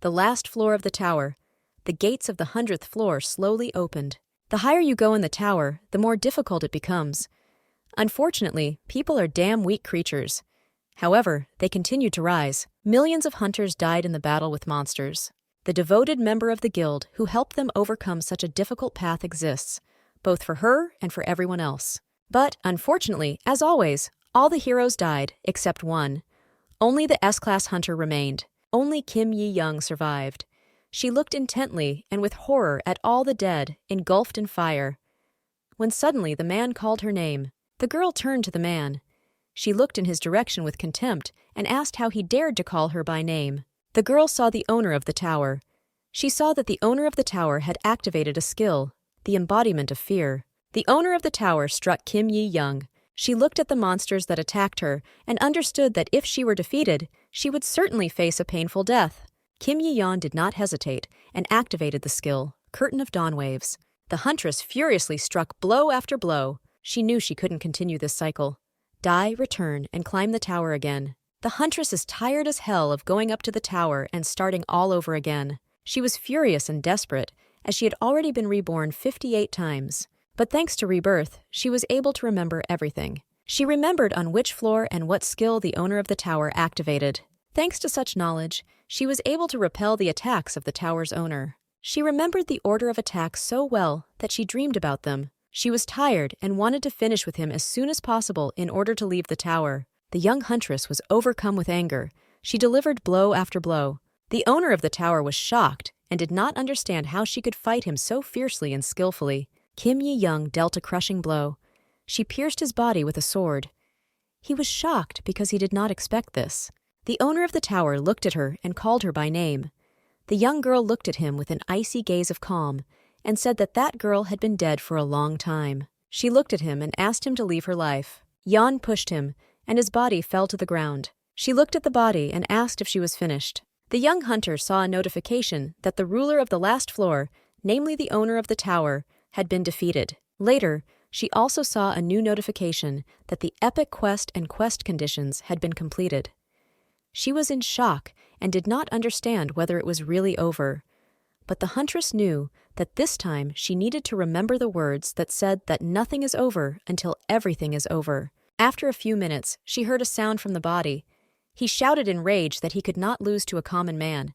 the last floor of the tower. The gates of the 100th floor slowly opened. The higher you go in the tower, the more difficult it becomes. Unfortunately, people are damn weak creatures. However, they continued to rise. Millions of hunters died in the battle with monsters. The devoted member of the guild who helped them overcome such a difficult path exists, both for her and for everyone else. But, unfortunately, as always, all the heroes died except one. Only the S-class hunter remained. Only Kim Yi-young survived. She looked intently and with horror at all the dead, engulfed in fire. When suddenly the man called her name, the girl turned to the man. She looked in his direction with contempt and asked how he dared to call her by name. The girl saw the owner of the tower. She saw that the owner of the tower had activated a skill, the embodiment of fear. The owner of the tower struck Kim Yi-young. She looked at the monsters that attacked her and understood that if she were defeated, she would certainly face a painful death. Kim Yi-young did not hesitate and activated the skill, Curtain of Dawn Waves. The Huntress furiously struck blow after blow. She knew she couldn't continue this cycle. Die, return, and climb the tower again. The Huntress is tired as hell of going up to the tower and starting all over again. She was furious and desperate, as she had already been reborn 58 times. But thanks to rebirth, she was able to remember everything. She remembered on which floor and what skill the owner of the tower activated. Thanks to such knowledge, she was able to repel the attacks of the tower's owner. She remembered the order of attack so well that she dreamed about them. She was tired and wanted to finish with him as soon as possible in order to leave the tower. The young huntress was overcome with anger. She delivered blow after blow. The owner of the tower was shocked and did not understand how she could fight him so fiercely and skillfully. Kim Yi-young dealt a crushing blow. She pierced his body with a sword. He was shocked because he did not expect this. The owner of the tower looked at her and called her by name. The young girl looked at him with an icy gaze of calm and said that that girl had been dead for a long time. She looked at him and asked him to leave her life. Yan pushed him, and his body fell to the ground. She looked at the body and asked if she was finished. The young hunter saw a notification that the ruler of the last floor, namely the owner of the tower, had been defeated. Later, she also saw a new notification that the epic quest and quest conditions had been completed. She was in shock and did not understand whether it was really over. But the huntress knew that this time she needed to remember the words that said that nothing is over until everything is over. After a few minutes, she heard a sound from the body. He shouted in rage that he could not lose to a common man.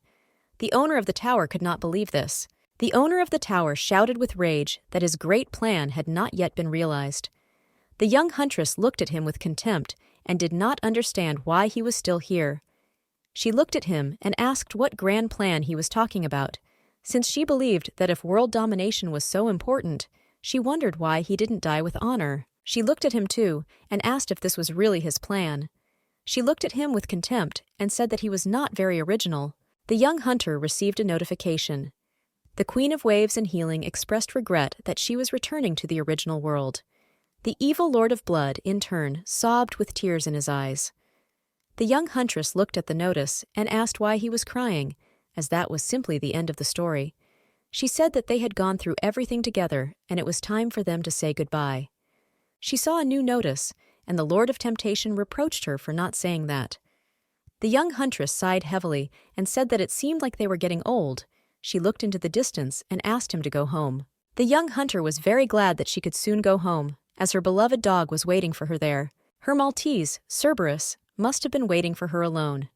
The owner of the tower could not believe this. The owner of the tower shouted with rage that his great plan had not yet been realized. The young huntress looked at him with contempt and did not understand why he was still here. She looked at him and asked what grand plan he was talking about. Since she believed that if world domination was so important, she wondered why he didn't die with honor. She looked at him too and asked if this was really his plan. She looked at him with contempt and said that he was not very original. The young hunter received a notification. The Queen of Waves and Healing expressed regret that she was returning to the original world. The evil Lord of Blood, in turn, sobbed with tears in his eyes. The young huntress looked at the notice and asked why he was crying, as that was simply the end of the story. She said that they had gone through everything together and it was time for them to say goodbye. She saw a new notice, and the Lord of Temptation reproached her for not saying that. The young huntress sighed heavily and said that it seemed like they were getting old. She looked into the distance and asked him to go home. The young hunter was very glad that she could soon go home, as her beloved dog was waiting for her there. Her Maltese, Cerberus, must have been waiting for her alone.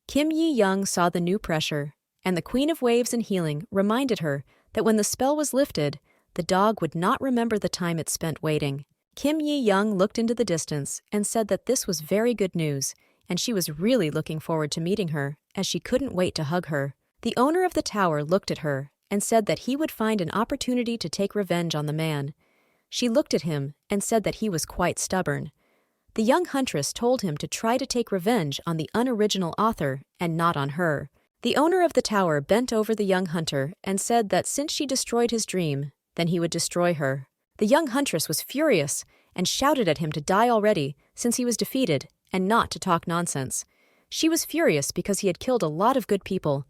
Kim Yi-young saw the new pressure, and the Queen of Waves and Healing reminded her that when the spell was lifted, the dog would not remember the time it spent waiting. Kim Yi-young looked into the distance and said that this was very good news, and she was really looking forward to meeting her, as she couldn't wait to hug her. The owner of the tower looked at her and said that he would find an opportunity to take revenge on the man. She looked at him and said that he was quite stubborn. The young huntress told him to try to take revenge on the unoriginal author and not on her. The owner of the tower bent over the young hunter and said that since she destroyed his dream, then he would destroy her. The young huntress was furious and shouted at him to die already since he was defeated and not to talk nonsense. She was furious because he had killed a lot of good people.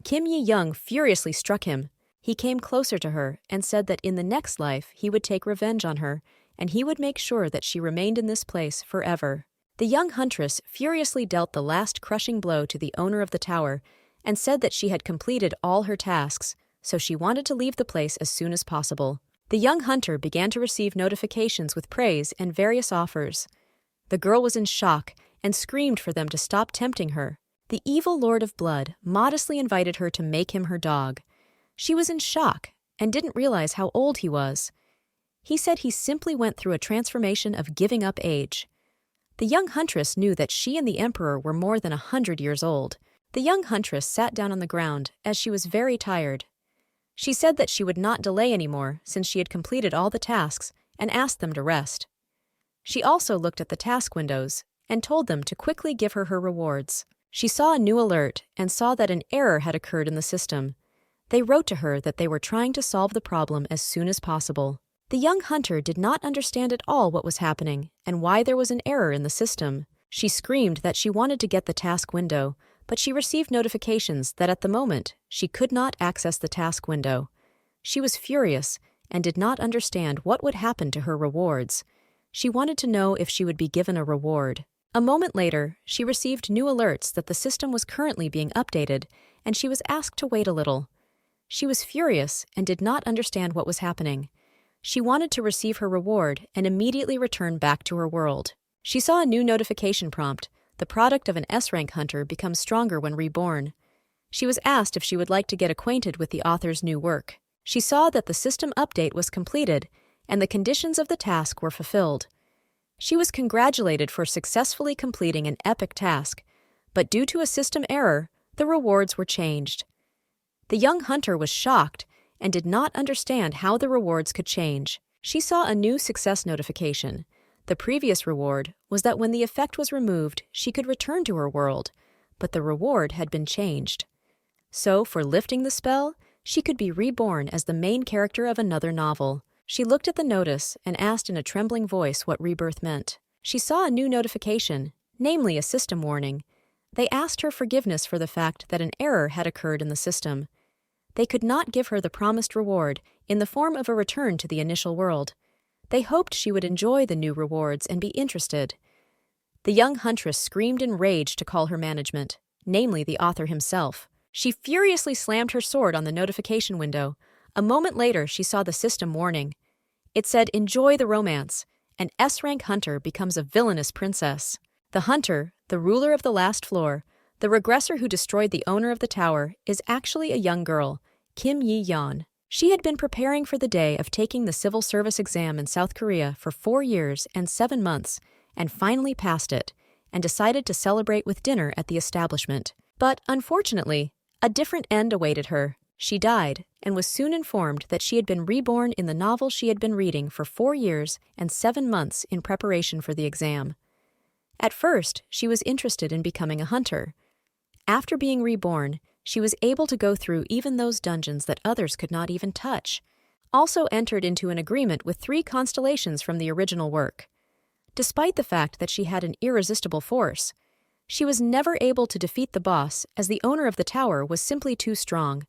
Kim Yi-young furiously struck him. He came closer to her and said that in the next life he would take revenge on her and he would make sure that she remained in this place forever. The young huntress furiously dealt the last crushing blow to the owner of the tower and said that she had completed all her tasks, so she wanted to leave the place as soon as possible. The young hunter began to receive notifications with praise and various offers. The girl was in shock and screamed for them to stop tempting her. The evil Lord of Blood modestly invited her to make him her dog. She was in shock and didn't realize how old he was. He said he simply went through a transformation of giving up age. The young huntress knew that she and the emperor were more than 100 years old. The young huntress sat down on the ground as she was very tired. She said that she would not delay anymore since she had completed all the tasks and asked them to rest. She also looked at the task windows and told them to quickly give her rewards. She saw a new alert and saw that an error had occurred in the system. They wrote to her that they were trying to solve the problem as soon as possible. The young hunter did not understand at all what was happening and why there was an error in the system. She screamed that she wanted to get the task window, but she received notifications that at the moment she could not access the task window. She was furious and did not understand what would happen to her rewards. She wanted to know if she would be given a reward. A moment later, she received new alerts that the system was currently being updated, and she was asked to wait a little. She was furious and did not understand what was happening. She wanted to receive her reward and immediately return back to her world. She saw a new notification prompt. The product of an S-rank hunter becomes stronger when reborn. She was asked if she would like to get acquainted with the author's new work. She saw that the system update was completed and the conditions of the task were fulfilled. She was congratulated for successfully completing an epic task, but due to a system error, the rewards were changed. The young hunter was shocked and did not understand how the rewards could change. She saw a new success notification. The previous reward was that when the effect was removed, she could return to her world, but the reward had been changed. So, for lifting the spell, she could be reborn as the main character of another novel. She looked at the notice and asked in a trembling voice what rebirth meant. She saw a new notification, namely a system warning. They asked her forgiveness for the fact that an error had occurred in the system. They could not give her the promised reward in the form of a return to the initial world. They hoped she would enjoy the new rewards and be interested. The young huntress screamed in rage to call her management, namely the author himself. She furiously slammed her sword on the notification window. A moment later, she saw the system warning. It said, "Enjoy the romance. An S-rank hunter becomes a villainous princess." The hunter, the ruler of the last floor, the regressor who destroyed the owner of the tower, is actually a young girl, Kim Yi-yeon. She had been preparing for the day of taking the civil service exam in South Korea for 4 years and 7 months, and finally passed it, and decided to celebrate with dinner at the establishment. But, unfortunately, a different end awaited her. She died, and was soon informed that she had been reborn in the novel she had been reading for 4 years and 7 months in preparation for the exam. At first, she was interested in becoming a hunter. After being reborn, she was able to go through even those dungeons that others could not even touch. Also entered into an agreement with 3 constellations from the original work. Despite the fact that she had an irresistible force, she was never able to defeat the boss as the owner of the tower was simply too strong.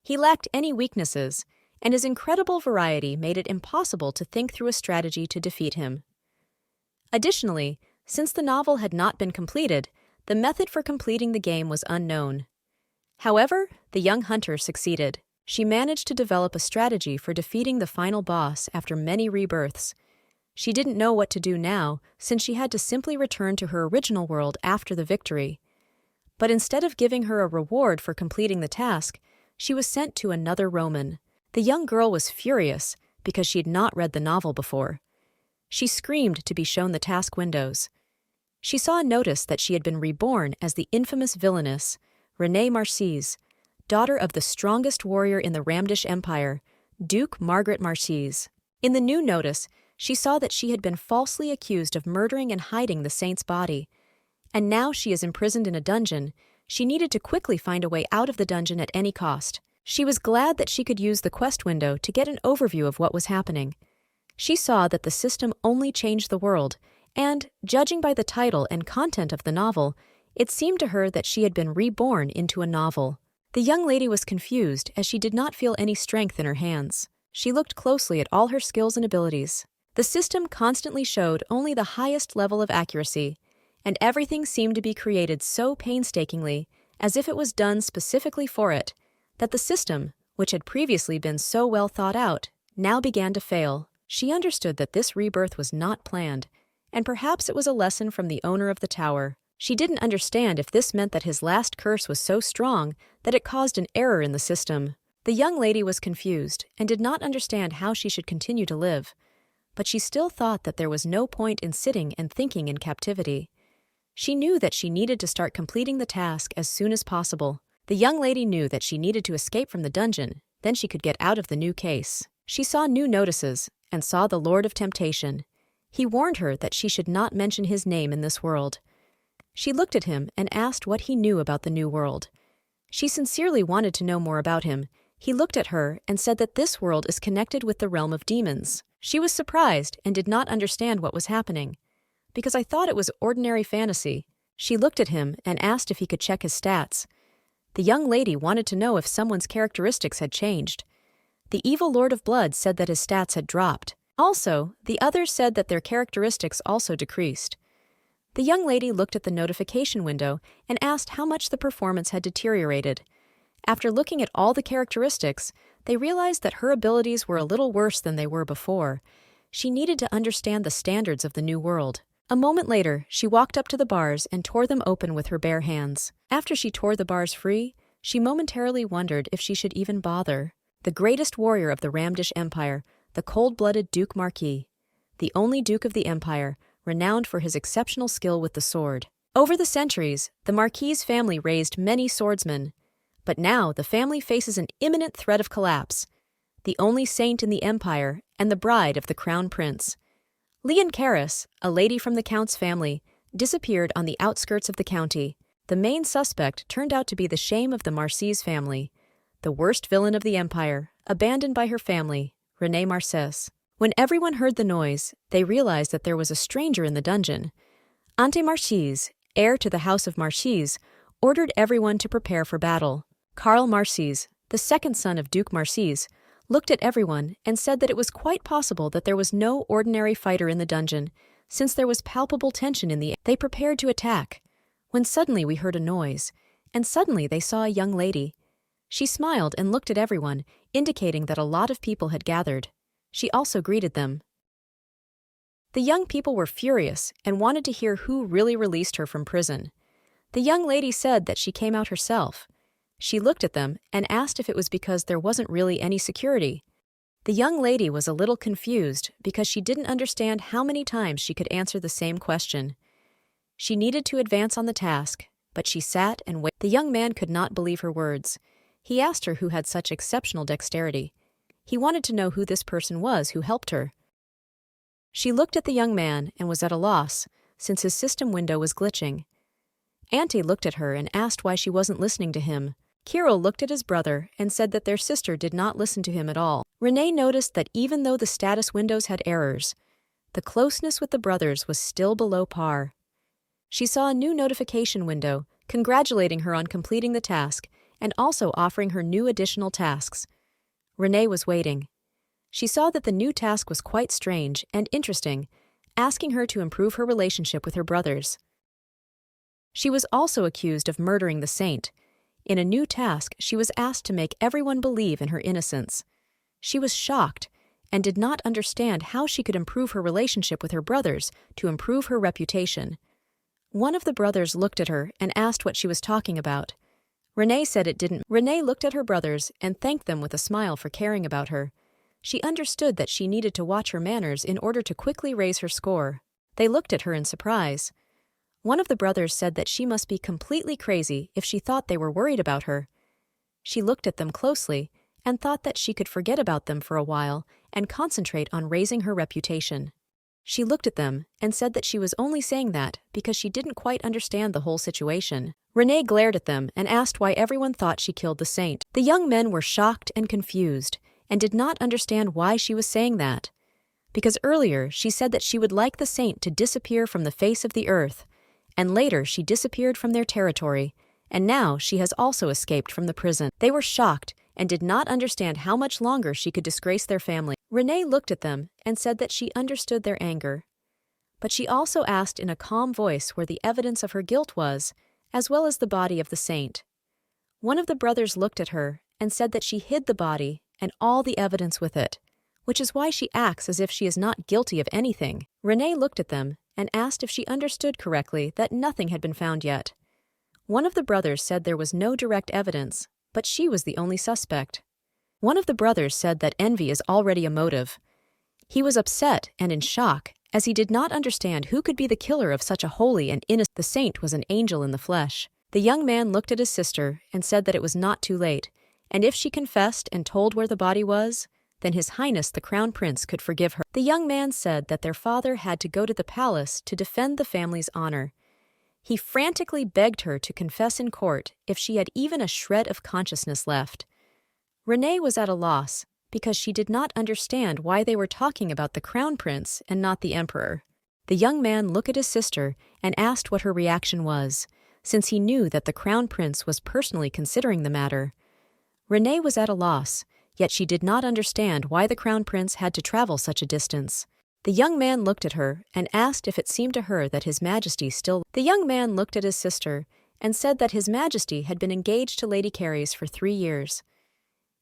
He lacked any weaknesses, and his incredible variety made it impossible to think through a strategy to defeat him. Additionally, since the novel had not been completed, the method for completing the game was unknown. However, the young hunter succeeded. She managed to develop a strategy for defeating the final boss after many rebirths. She didn't know what to do now, since she had to simply return to her original world after the victory. But instead of giving her a reward for completing the task, she was sent to another Roman. The young girl was furious because she had not read the novel before. She screamed to be shown the task windows. She saw a notice that she had been reborn as the infamous villainess, Renée Marcise, daughter of the strongest warrior in the Ramdish Empire, Duke Margaret Marcise. In the new notice, she saw that she had been falsely accused of murdering and hiding the saint's body. And now she is imprisoned in a dungeon. She needed to quickly find a way out of the dungeon at any cost. She was glad that she could use the quest window to get an overview of what was happening. She saw that the system only changed the world, and, judging by the title and content of the novel, it seemed to her that she had been reborn into a novel. The young lady was confused as she did not feel any strength in her hands. She looked closely at all her skills and abilities. The system constantly showed only the highest level of accuracy, and everything seemed to be created so painstakingly as if it was done specifically for it, that the system, which had previously been so well thought out, now began to fail. She understood that this rebirth was not planned, and perhaps it was a lesson from the owner of the tower. She didn't understand if this meant that his last curse was so strong that it caused an error in the system. The young lady was confused and did not understand how she should continue to live, but she still thought that there was no point in sitting and thinking in captivity. She knew that she needed to start completing the task as soon as possible. The young lady knew that she needed to escape from the dungeon, then she could get out of the new case. She saw new notices and saw the Lord of Temptation. He warned her that she should not mention his name in this world. She looked at him and asked what he knew about the new world. She sincerely wanted to know more about him. He looked at her and said that this world is connected with the realm of demons. She was surprised and did not understand what was happening. Because I thought it was ordinary fantasy. She looked at him and asked if he could check his stats. The young lady wanted to know if someone's characteristics had changed. The evil Lord of Blood said that his stats had dropped. Also, the others said that their characteristics also decreased. The young lady looked at the notification window and asked how much the performance had deteriorated. After looking at all the characteristics, they realized that her abilities were a little worse than they were before. She needed to understand the standards of the new world. A moment later, she walked up to the bars and tore them open with her bare hands. After she tore the bars free, she momentarily wondered if she should even bother. The greatest warrior of the Ramdish Empire, the cold-blooded Duke Marquis, the only Duke of the Empire, renowned for his exceptional skill with the sword. Over the centuries, the Marquis family raised many swordsmen, but now the family faces an imminent threat of collapse. The only saint in the empire and the bride of the crown prince. Leon Karis, a lady from the count's family, disappeared on the outskirts of the county. The main suspect turned out to be the shame of the Marquis family, the worst villain of the empire, abandoned by her family, Renée Marcès. When everyone heard the noise, they realized that there was a stranger in the dungeon. Ante Marchese, heir to the House of Marchese, ordered everyone to prepare for battle. Karl Marchese, the second son of Duke Marchese, looked at everyone and said that it was quite possible that there was no ordinary fighter in the dungeon, since there was palpable tension in the air. They prepared to attack, when suddenly we heard a noise, and suddenly they saw a young lady. She smiled and looked at everyone, indicating that a lot of people had gathered. She also greeted them. The young people were furious and wanted to hear who really released her from prison. The young lady said that she came out herself. She looked at them and asked if it was because there wasn't really any security. The young lady was a little confused because she didn't understand how many times she could answer the same question. She needed to advance on the task, but she sat and waited. The young man could not believe her words. He asked her who had such exceptional dexterity. He wanted to know who this person was who helped her. She looked at the young man and was at a loss, since his system window was glitching. Auntie looked at her and asked why she wasn't listening to him. Kirill looked at his brother and said that their sister did not listen to him at all. Renée noticed that even though the status windows had errors, the closeness with the brothers was still below par. She saw a new notification window, congratulating her on completing the task and also offering her new additional tasks. Renée was waiting. She saw that the new task was quite strange and interesting, asking her to improve her relationship with her brothers. She was also accused of murdering the saint. In a new task, she was asked to make everyone believe in her innocence. She was shocked and did not understand how she could improve her relationship with her brothers to improve her reputation. One of the brothers looked at her and asked what she was talking about. Renée said it didn't. Renée looked at her brothers and thanked them with a smile for caring about her. She understood that she needed to watch her manners in order to quickly raise her score. They looked at her in surprise. One of the brothers said that she must be completely crazy if she thought they were worried about her. She looked at them closely and thought that she could forget about them for a while and concentrate on raising her reputation. She looked at them and said that she was only saying that because she didn't quite understand the whole situation. Renée glared at them and asked why everyone thought she killed the saint. The young men were shocked and confused and did not understand why she was saying that. Because earlier she said that she would like the saint to disappear from the face of the earth, and later she disappeared from their territory, and now she has also escaped from the prison. They were shocked and did not understand how much longer she could disgrace their family. Renée looked at them and said that she understood their anger. But she also asked in a calm voice where the evidence of her guilt was, as well as the body of the saint. One of the brothers looked at her and said that she hid the body and all the evidence with it, which is why she acts as if she is not guilty of anything. Renee looked at them and asked if she understood correctly that nothing had been found yet. One of the brothers said there was no direct evidence, but she was the only suspect. One of the brothers said that envy is already a motive. He was upset and in shock, as he did not understand who could be the killer of such a holy and innocent. The saint was an angel in the flesh. The young man looked at his sister and said that it was not too late, and if she confessed and told where the body was, then His Highness the Crown Prince could forgive her. The young man said that their father had to go to the palace to defend the family's honor. He frantically begged her to confess in court if she had even a shred of consciousness left. Renee was at a loss, because she did not understand why they were talking about the Crown Prince and not the Emperor. The young man looked at his sister and asked what her reaction was, since he knew that the Crown Prince was personally considering the matter. Renee was at a loss, yet she did not understand why the Crown Prince had to travel such a distance. The young man looked at her and asked if it seemed to her that His Majesty still. The young man looked at his sister and said that His Majesty had been engaged to Lady Carys for 3 years.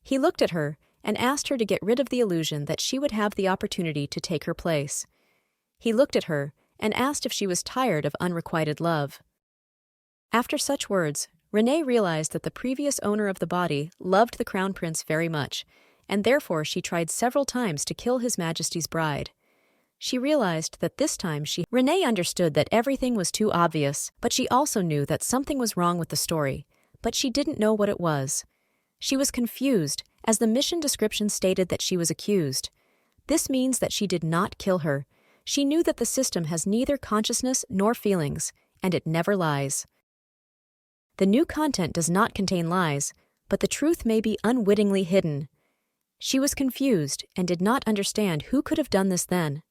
He looked at her and asked her to get rid of the illusion that she would have the opportunity to take her place. He looked at her and asked if she was tired of unrequited love. After such words, Renee realized that the previous owner of the body loved the Crown Prince very much, and therefore she tried several times to kill His Majesty's bride. She realized that this time Renee understood that everything was too obvious, but she also knew that something was wrong with the story, but she didn't know what it was. She was confused, as the mission description stated that she was accused. This means that she did not kill her. She knew that the system has neither consciousness nor feelings, and it never lies. The new content does not contain lies, but the truth may be unwittingly hidden. She was confused and did not understand who could have done this then.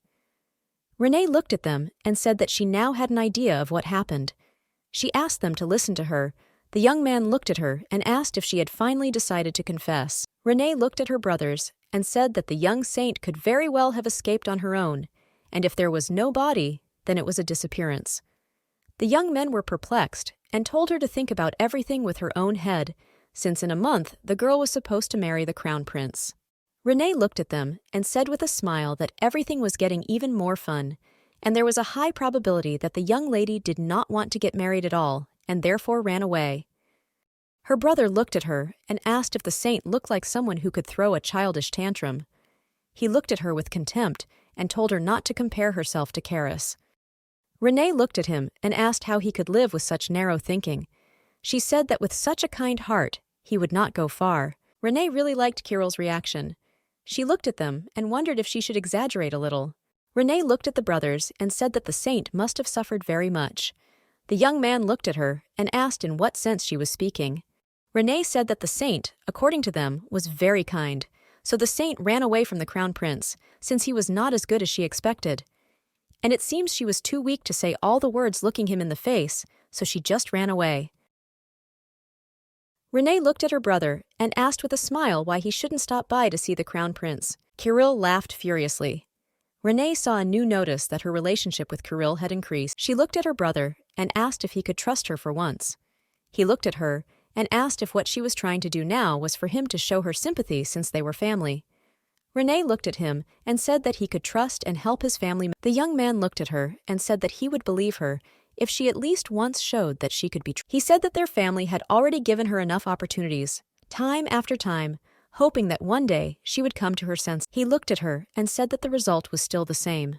Renee looked at them and said that she now had an idea of what happened. She asked them to listen to her. The young man looked at her and asked if she had finally decided to confess. Renee looked at her brothers and said that the young saint could very well have escaped on her own, and if there was no body, then it was a disappearance. The young men were perplexed and told her to think about everything with her own head, since in a month the girl was supposed to marry the Crown Prince. Renee looked at them and said with a smile that everything was getting even more fun, and there was a high probability that the young lady did not want to get married at all, and therefore ran away. Her brother looked at her and asked if the saint looked like someone who could throw a childish tantrum. He looked at her with contempt and told her not to compare herself to Carys. Renee looked at him and asked how he could live with such narrow thinking. She said that with such a kind heart, he would not go far. Renee really liked Kirill's reaction. She looked at them and wondered if she should exaggerate a little. Renee looked at the brothers and said that the saint must have suffered very much. The young man looked at her and asked in what sense she was speaking. Renee said that the saint, according to them, was very kind, so the saint ran away from the Crown Prince, since he was not as good as she expected. And it seems she was too weak to say all the words looking him in the face, so she just ran away. Renee looked at her brother and asked with a smile why he shouldn't stop by to see the Crown Prince. Kirill laughed furiously. Renee saw a new notice that her relationship with Kirill had increased. She looked at her brother and asked if he could trust her for once. He looked at her and asked if what she was trying to do now was for him to show her sympathy since they were family. Renee looked at him and said that he could trust and help his family. The young man looked at her and said that he would believe her if she at least once showed that she could be trusted. He said that their family had already given her enough opportunities, time after time, hoping that one day she would come to her senses. He looked at her and said that the result was still the same.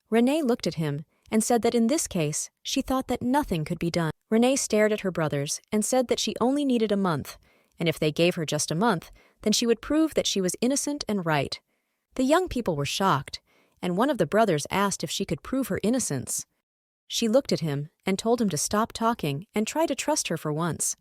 Renee looked at him and said that in this case, she thought that nothing could be done. Renee stared at her brothers and said that she only needed a month, and if they gave her just a month, then she would prove that she was innocent and right. The young people were shocked, and one of the brothers asked if she could prove her innocence. She looked at him and told him to stop talking and try to trust her for once.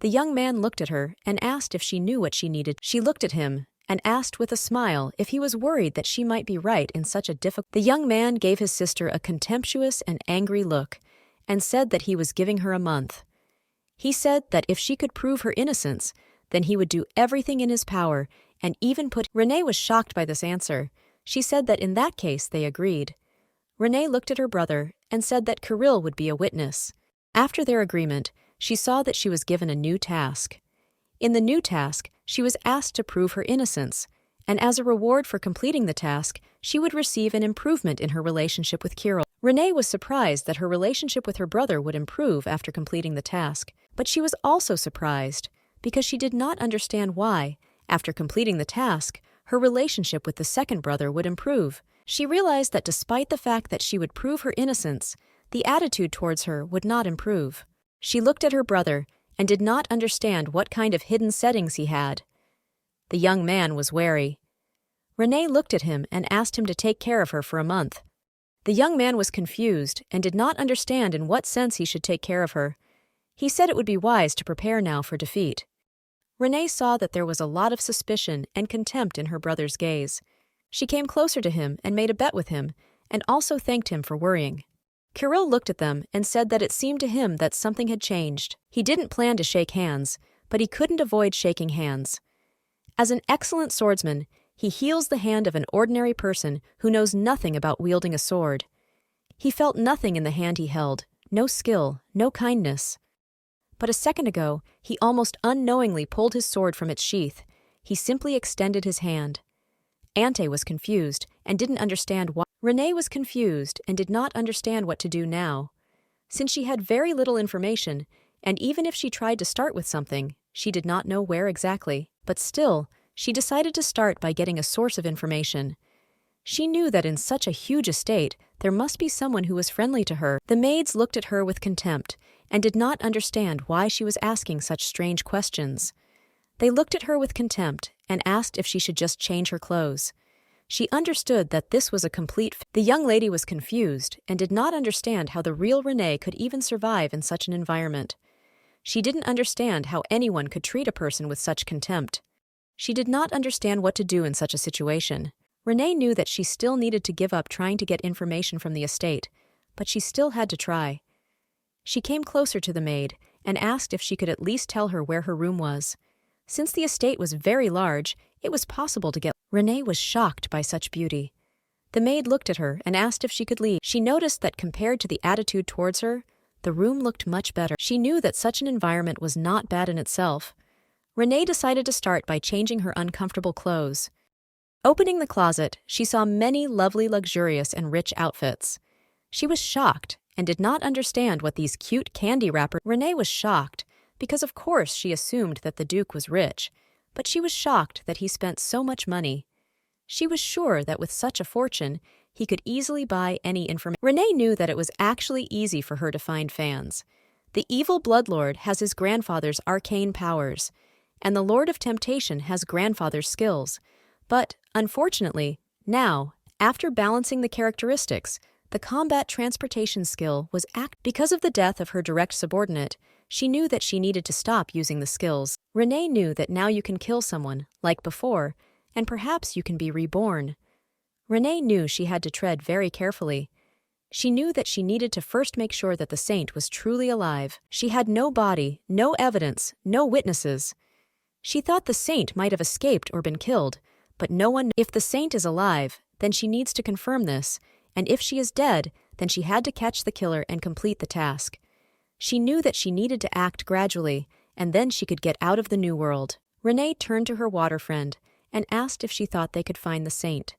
The young man looked at her and asked if she knew what she needed. She looked at him and asked with a smile if he was worried that she might be right in such a difficult. The young man gave his sister a contemptuous and angry look and said that he was giving her a month. He said that if she could prove her innocence, then he would do everything in his power and even put. Renee was shocked by this answer. She said that in that case they agreed. Renee looked at her brother and said that Kirill would be a witness. After their agreement, she saw that she was given a new task. In the new task, she was asked to prove her innocence, and as a reward for completing the task, she would receive an improvement in her relationship with Kirill. Renee was surprised that her relationship with her brother would improve after completing the task, but she was also surprised because she did not understand why, after completing the task, her relationship with the second brother would improve. She realized that despite the fact that she would prove her innocence, the attitude towards her would not improve. She looked at her brother and did not understand what kind of hidden settings he had. The young man was wary. Renee looked at him and asked him to take care of her for a month. The young man was confused and did not understand in what sense he should take care of her. He said it would be wise to prepare now for defeat. Renee saw that there was a lot of suspicion and contempt in her brother's gaze. She came closer to him and made a bet with him, and also thanked him for worrying. Kirill looked at them and said that it seemed to him that something had changed. He didn't plan to shake hands, but he couldn't avoid shaking hands. As an excellent swordsman, he heals the hand of an ordinary person who knows nothing about wielding a sword. He felt nothing in the hand he held, no skill, no kindness. But a second ago, he almost unknowingly pulled his sword from its sheath. He simply extended his hand. Ante was confused and didn't understand why. Renee was confused and did not understand what to do now. Since she had very little information, and even if she tried to start with something, she did not know where exactly. But still, she decided to start by getting a source of information. She knew that in such a huge estate, there must be someone who was friendly to her. The maids looked at her with contempt and did not understand why she was asking such strange questions. They looked at her with contempt and asked if she should just change her clothes. She understood that this was a complete. The young lady was confused and did not understand how the real Renee could even survive in such an environment. She didn't understand how anyone could treat a person with such contempt. She did not understand what to do in such a situation. Renee knew that she still needed to give up trying to get information from the estate, but she still had to try. She came closer to the maid and asked if she could at least tell her where her room was. Since the estate was very large, it was possible to get. Renee was shocked by such beauty. The maid looked at her and asked if she could leave. She noticed that compared to the attitude towards her, the room looked much better. She knew that such an environment was not bad in itself. Renee decided to start by changing her uncomfortable clothes. Opening the closet, she saw many lovely, luxurious, and rich outfits. She was shocked and did not understand what these cute candy wrappers. Renee was shocked because of course she assumed that the Duke was rich, but she was shocked that he spent so much money. She was sure that with such a fortune, he could easily buy any information. Renee knew that it was actually easy for her to find fans. The evil Bloodlord has his grandfather's arcane powers, and the Lord of Temptation has grandfather's skills. But, unfortunately, now, after balancing the characteristics, the combat transportation skill was because of the death of her direct subordinate, she knew that she needed to stop using the skills. Renee knew that now you can kill someone, like before, and perhaps you can be reborn. Renee knew she had to tread very carefully. She knew that she needed to first make sure that the saint was truly alive. She had no body, no evidence, no witnesses. She thought the saint might have escaped or been killed, but no one. If the saint is alive, then she needs to confirm this, and if she is dead, then she had to catch the killer and complete the task. She knew that she needed to act gradually, and then she could get out of the new world. Renee turned to her water friend and asked if she thought they could find the saint.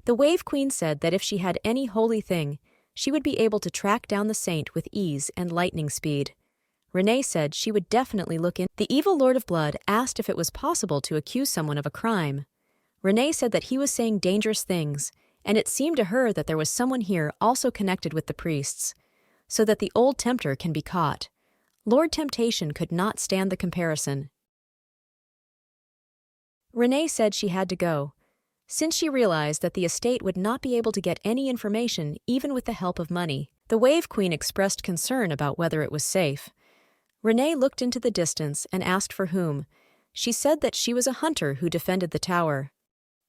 The Wave Queen said that if she had any holy thing, she would be able to track down the saint with ease and lightning speed. Renee said she would definitely look in. The evil Lord of Blood asked if it was possible to accuse someone of a crime. Renee said that he was saying dangerous things, and it seemed to her that there was someone here also connected with the priests, so that the old tempter can be caught. Lord Temptation could not stand the comparison. Renee said she had to go, since she realized that the estate would not be able to get any information even with the help of money. The Wave Queen expressed concern about whether it was safe. Renee looked into the distance and asked for whom. She said that she was a hunter who defended the tower.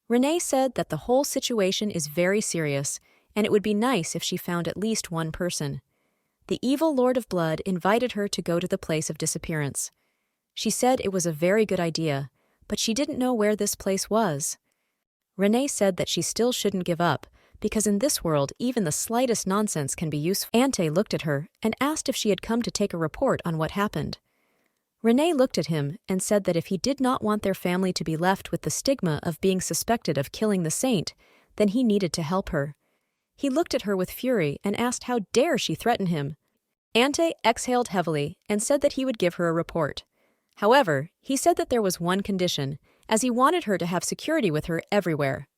Renee said that the whole situation is very serious, and it would be nice if she found at least one person. The evil Lord of Blood invited her to go to the place of disappearance. She said it was a very good idea, but she didn't know where this place was. Renee said that she still shouldn't give up, because in this world even the slightest nonsense can be useful. Ante looked at her and asked if she had come to take a report on what happened. Renee looked at him and said that if he did not want their family to be left with the stigma of being suspected of killing the saint, then he needed to help her. He looked at her with fury and asked how dare she threaten him. Ante exhaled heavily and said that he would give her a report. However, he said that there was one condition, as he wanted her to have security with her everywhere.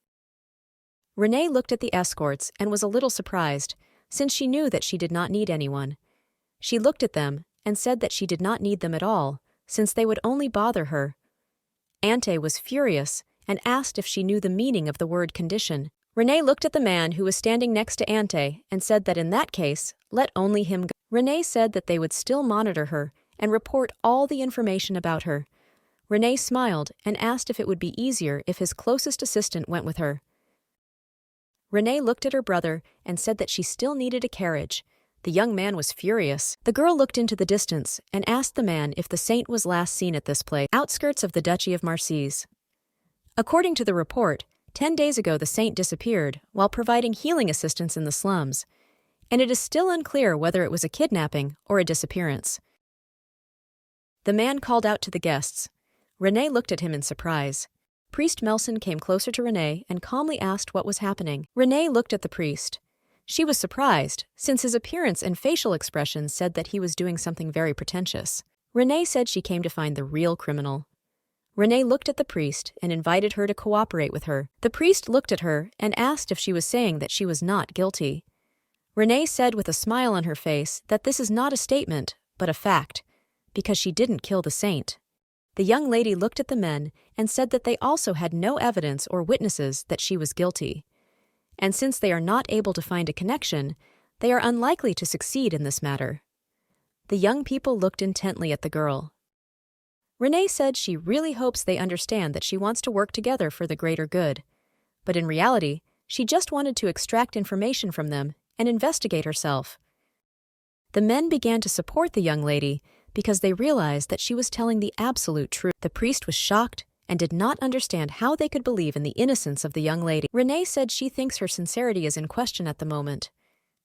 Renee looked at the escorts and was a little surprised, since she knew that she did not need anyone. She looked at them and said that she did not need them at all, since they would only bother her. Ante was furious and asked if she knew the meaning of the word condition. Renee looked at the man who was standing next to Ante and said that in that case, let only him go. Renee said that they would still monitor her and report all the information about her. Renee smiled and asked if it would be easier if his closest assistant went with her. Renee looked at her brother and said that she still needed a carriage. The young man was furious. The girl looked into the distance and asked the man if the saint was last seen at this place, outskirts of the Duchy of Marseilles. According to the report, 10 days ago the saint disappeared while providing healing assistance in the slums, and it is still unclear whether it was a kidnapping or a disappearance. The man called out to the guests. Renee looked at him in surprise. Priest Melson came closer to Renee and calmly asked what was happening. Renee looked at the priest. She was surprised, since his appearance and facial expressions said that he was doing something very pretentious. Renee said she came to find the real criminal. Renee looked at the priest and invited her to cooperate with her. The priest looked at her and asked if she was saying that she was not guilty. Renee said with a smile on her face that this is not a statement, but a fact, because she didn't kill the saint. The young lady looked at the men and said that they also had no evidence or witnesses that she was guilty. And since they are not able to find a connection, they are unlikely to succeed in this matter. The young people looked intently at the girl. Renee said she really hopes they understand that she wants to work together for the greater good, but in reality, she just wanted to extract information from them and investigate herself. The men began to support the young lady because they realized that she was telling the absolute truth. The priest was shocked and did not understand how they could believe in the innocence of the young lady. Renee said she thinks her sincerity is in question at the moment.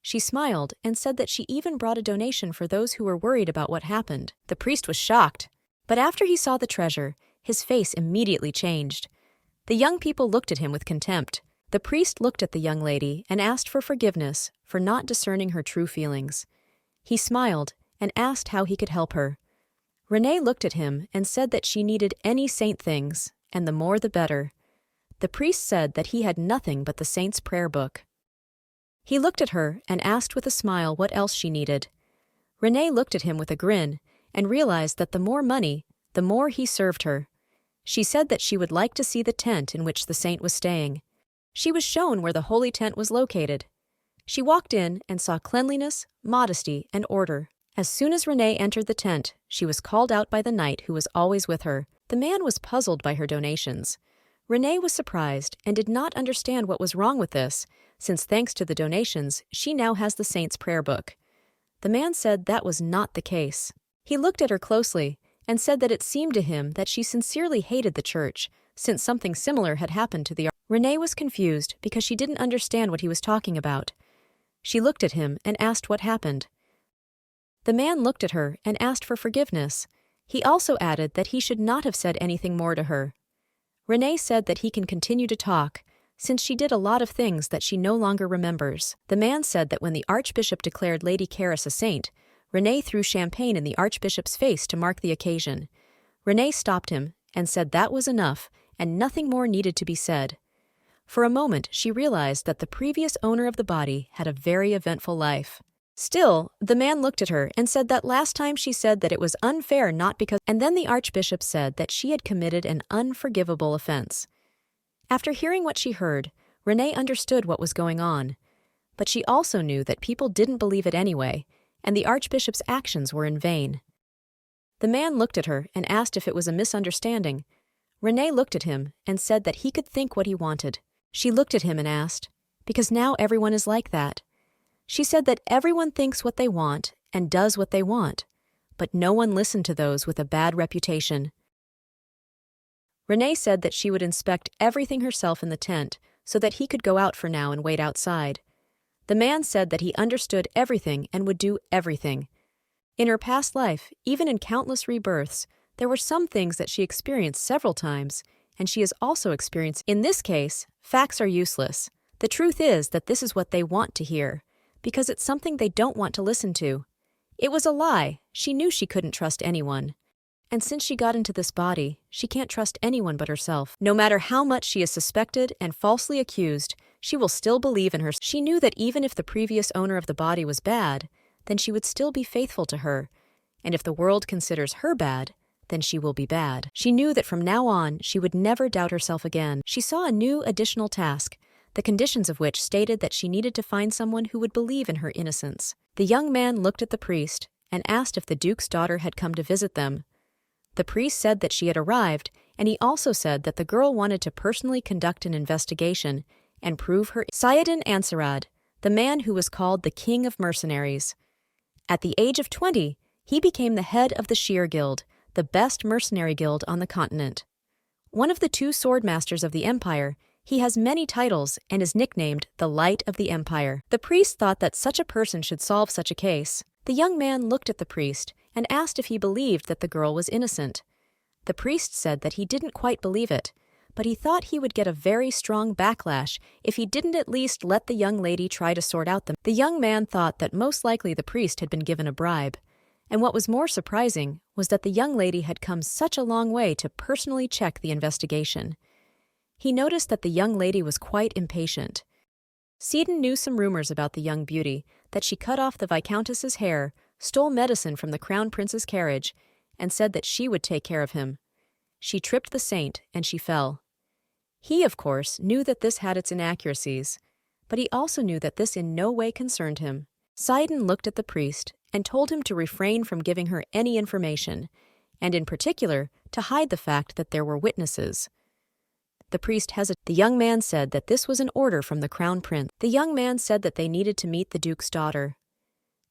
She smiled and said that she even brought a donation for those who were worried about what happened. The priest was shocked, but after he saw the treasure, his face immediately changed. The young people looked at him with contempt. The priest looked at the young lady and asked for forgiveness for not discerning her true feelings. He smiled and asked how he could help her. Renee looked at him and said that she needed any saint things, and the more the better. The priest said that he had nothing but the saint's prayer book. He looked at her and asked with a smile what else she needed. Renee looked at him with a grin and realized that the more money, the more he served her. She said that she would like to see the tent in which the saint was staying. She was shown where the holy tent was located. She walked in and saw cleanliness, modesty, and order. As soon as Renee entered the tent, she was called out by the knight who was always with her. The man was puzzled by her donations. Renee was surprised and did not understand what was wrong with this, since thanks to the donations, she now has the saint's prayer book. The man said that was not the case. He looked at her closely and said that it seemed to him that she sincerely hated the church, since something similar had happened to the Renee was confused because she didn't understand what he was talking about. She looked at him and asked what happened. The man looked at her and asked for forgiveness. He also added that he should not have said anything more to her. Renee said that he can continue to talk, since she did a lot of things that she no longer remembers. The man said that when the archbishop declared Lady Caris a saint, Renee threw champagne in the archbishop's face to mark the occasion. Renee stopped him and said that was enough and nothing more needed to be said. For a moment, she realized that the previous owner of the body had a very eventful life. Still, the man looked at her and said that last time she said that it was unfair not because— and then the archbishop said that she had committed an unforgivable offense. After hearing what she heard, Renee understood what was going on, but she also knew that people didn't believe it anyway, and the archbishop's actions were in vain. The man looked at her and asked if it was a misunderstanding. Renee looked at him and said that he could think what he wanted. She looked at him and asked, because now everyone is like that. She said that everyone thinks what they want and does what they want, but no one listened to those with a bad reputation. Renee said that she would inspect everything herself in the tent so that he could go out for now and wait outside. The man said that he understood everything and would do everything. In her past life, even in countless rebirths, there were some things that she experienced several times, and she has also experienced. In this case, facts are useless. The truth is that this is what they want to hear, because it's something they don't want to listen to. It was a lie. She knew she couldn't trust anyone. And since she got into this body, she can't trust anyone but herself. No matter how much she is suspected and falsely accused, she will still believe in her. She knew that even if the previous owner of the body was bad, then she would still be faithful to her. And if the world considers her bad, then she will be bad. She knew that from now on, she would never doubt herself again. She saw a new additional task, the conditions of which stated that she needed to find someone who would believe in her innocence. The young man looked at the priest and asked if the Duke's daughter had come to visit them. The priest said that she had arrived, and he also said that the girl wanted to personally conduct an investigation and prove her. Sayedin Ansarad, the man who was called the King of Mercenaries. At the age of 20, he became the head of the Sheer Guild, the best mercenary guild on the continent. One of the two sword masters of the empire, he has many titles and is nicknamed the Light of the Empire. The priest thought that such a person should solve such a case. The young man looked at the priest and asked if he believed that the girl was innocent. The priest said that he didn't quite believe it, but he thought he would get a very strong backlash if he didn't at least let the young lady try to sort out them. The young man thought that most likely the priest had been given a bribe, and what was more surprising was that the young lady had come such a long way to personally check the investigation. He noticed that the young lady was quite impatient. Seaton knew some rumors about the young beauty, that she cut off the Viscountess's hair, stole medicine from the Crown Prince's carriage, and said that she would take care of him. She tripped the saint, and she fell. He, of course, knew that this had its inaccuracies, but he also knew that this in no way concerned him. Sayedin looked at the priest and told him to refrain from giving her any information, and in particular, to hide the fact that there were witnesses. The priest hesitated. The young man said that this was an order from the Crown Prince. The young man said that they needed to meet the Duke's daughter.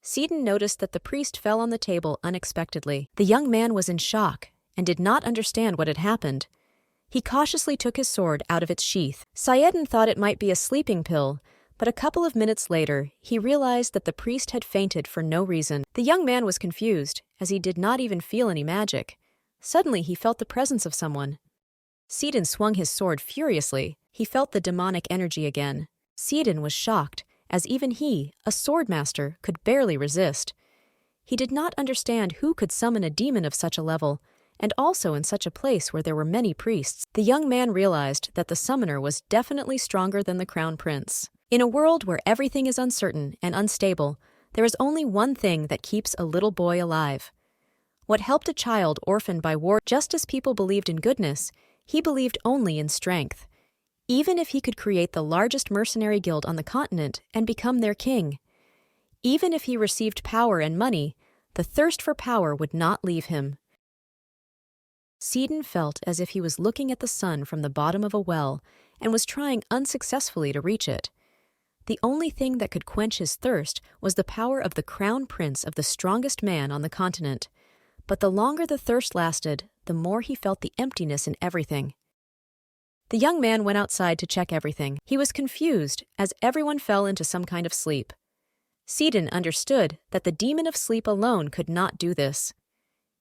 Seaton noticed that the priest fell on the table unexpectedly. The young man was in shock and did not understand what had happened. He cautiously took his sword out of its sheath. Sayedin thought it might be a sleeping pill, but a couple of minutes later, he realized that the priest had fainted for no reason. The young man was confused, as he did not even feel any magic. Suddenly, he felt the presence of someone. Seaton swung his sword furiously. He felt the demonic energy again. Seaton was shocked, as even he, a sword master, could barely resist. He did not understand who could summon a demon of such a level, and also in such a place where there were many priests. The young man realized that the summoner was definitely stronger than the Crown Prince. In a world where everything is uncertain and unstable, there is only one thing that keeps a little boy alive. What helped a child orphaned by war? Just as people believed in goodness, he believed only in strength. Even if he could create the largest mercenary guild on the continent and become their king. Even if he received power and money, the thirst for power would not leave him. Seaton felt as if he was looking at the sun from the bottom of a well and was trying unsuccessfully to reach it. The only thing that could quench his thirst was the power of the Crown Prince of the strongest man on the continent. But the longer the thirst lasted, the more he felt the emptiness in everything. The young man went outside to check everything. He was confused, as everyone fell into some kind of sleep. Seaton understood that the demon of sleep alone could not do this.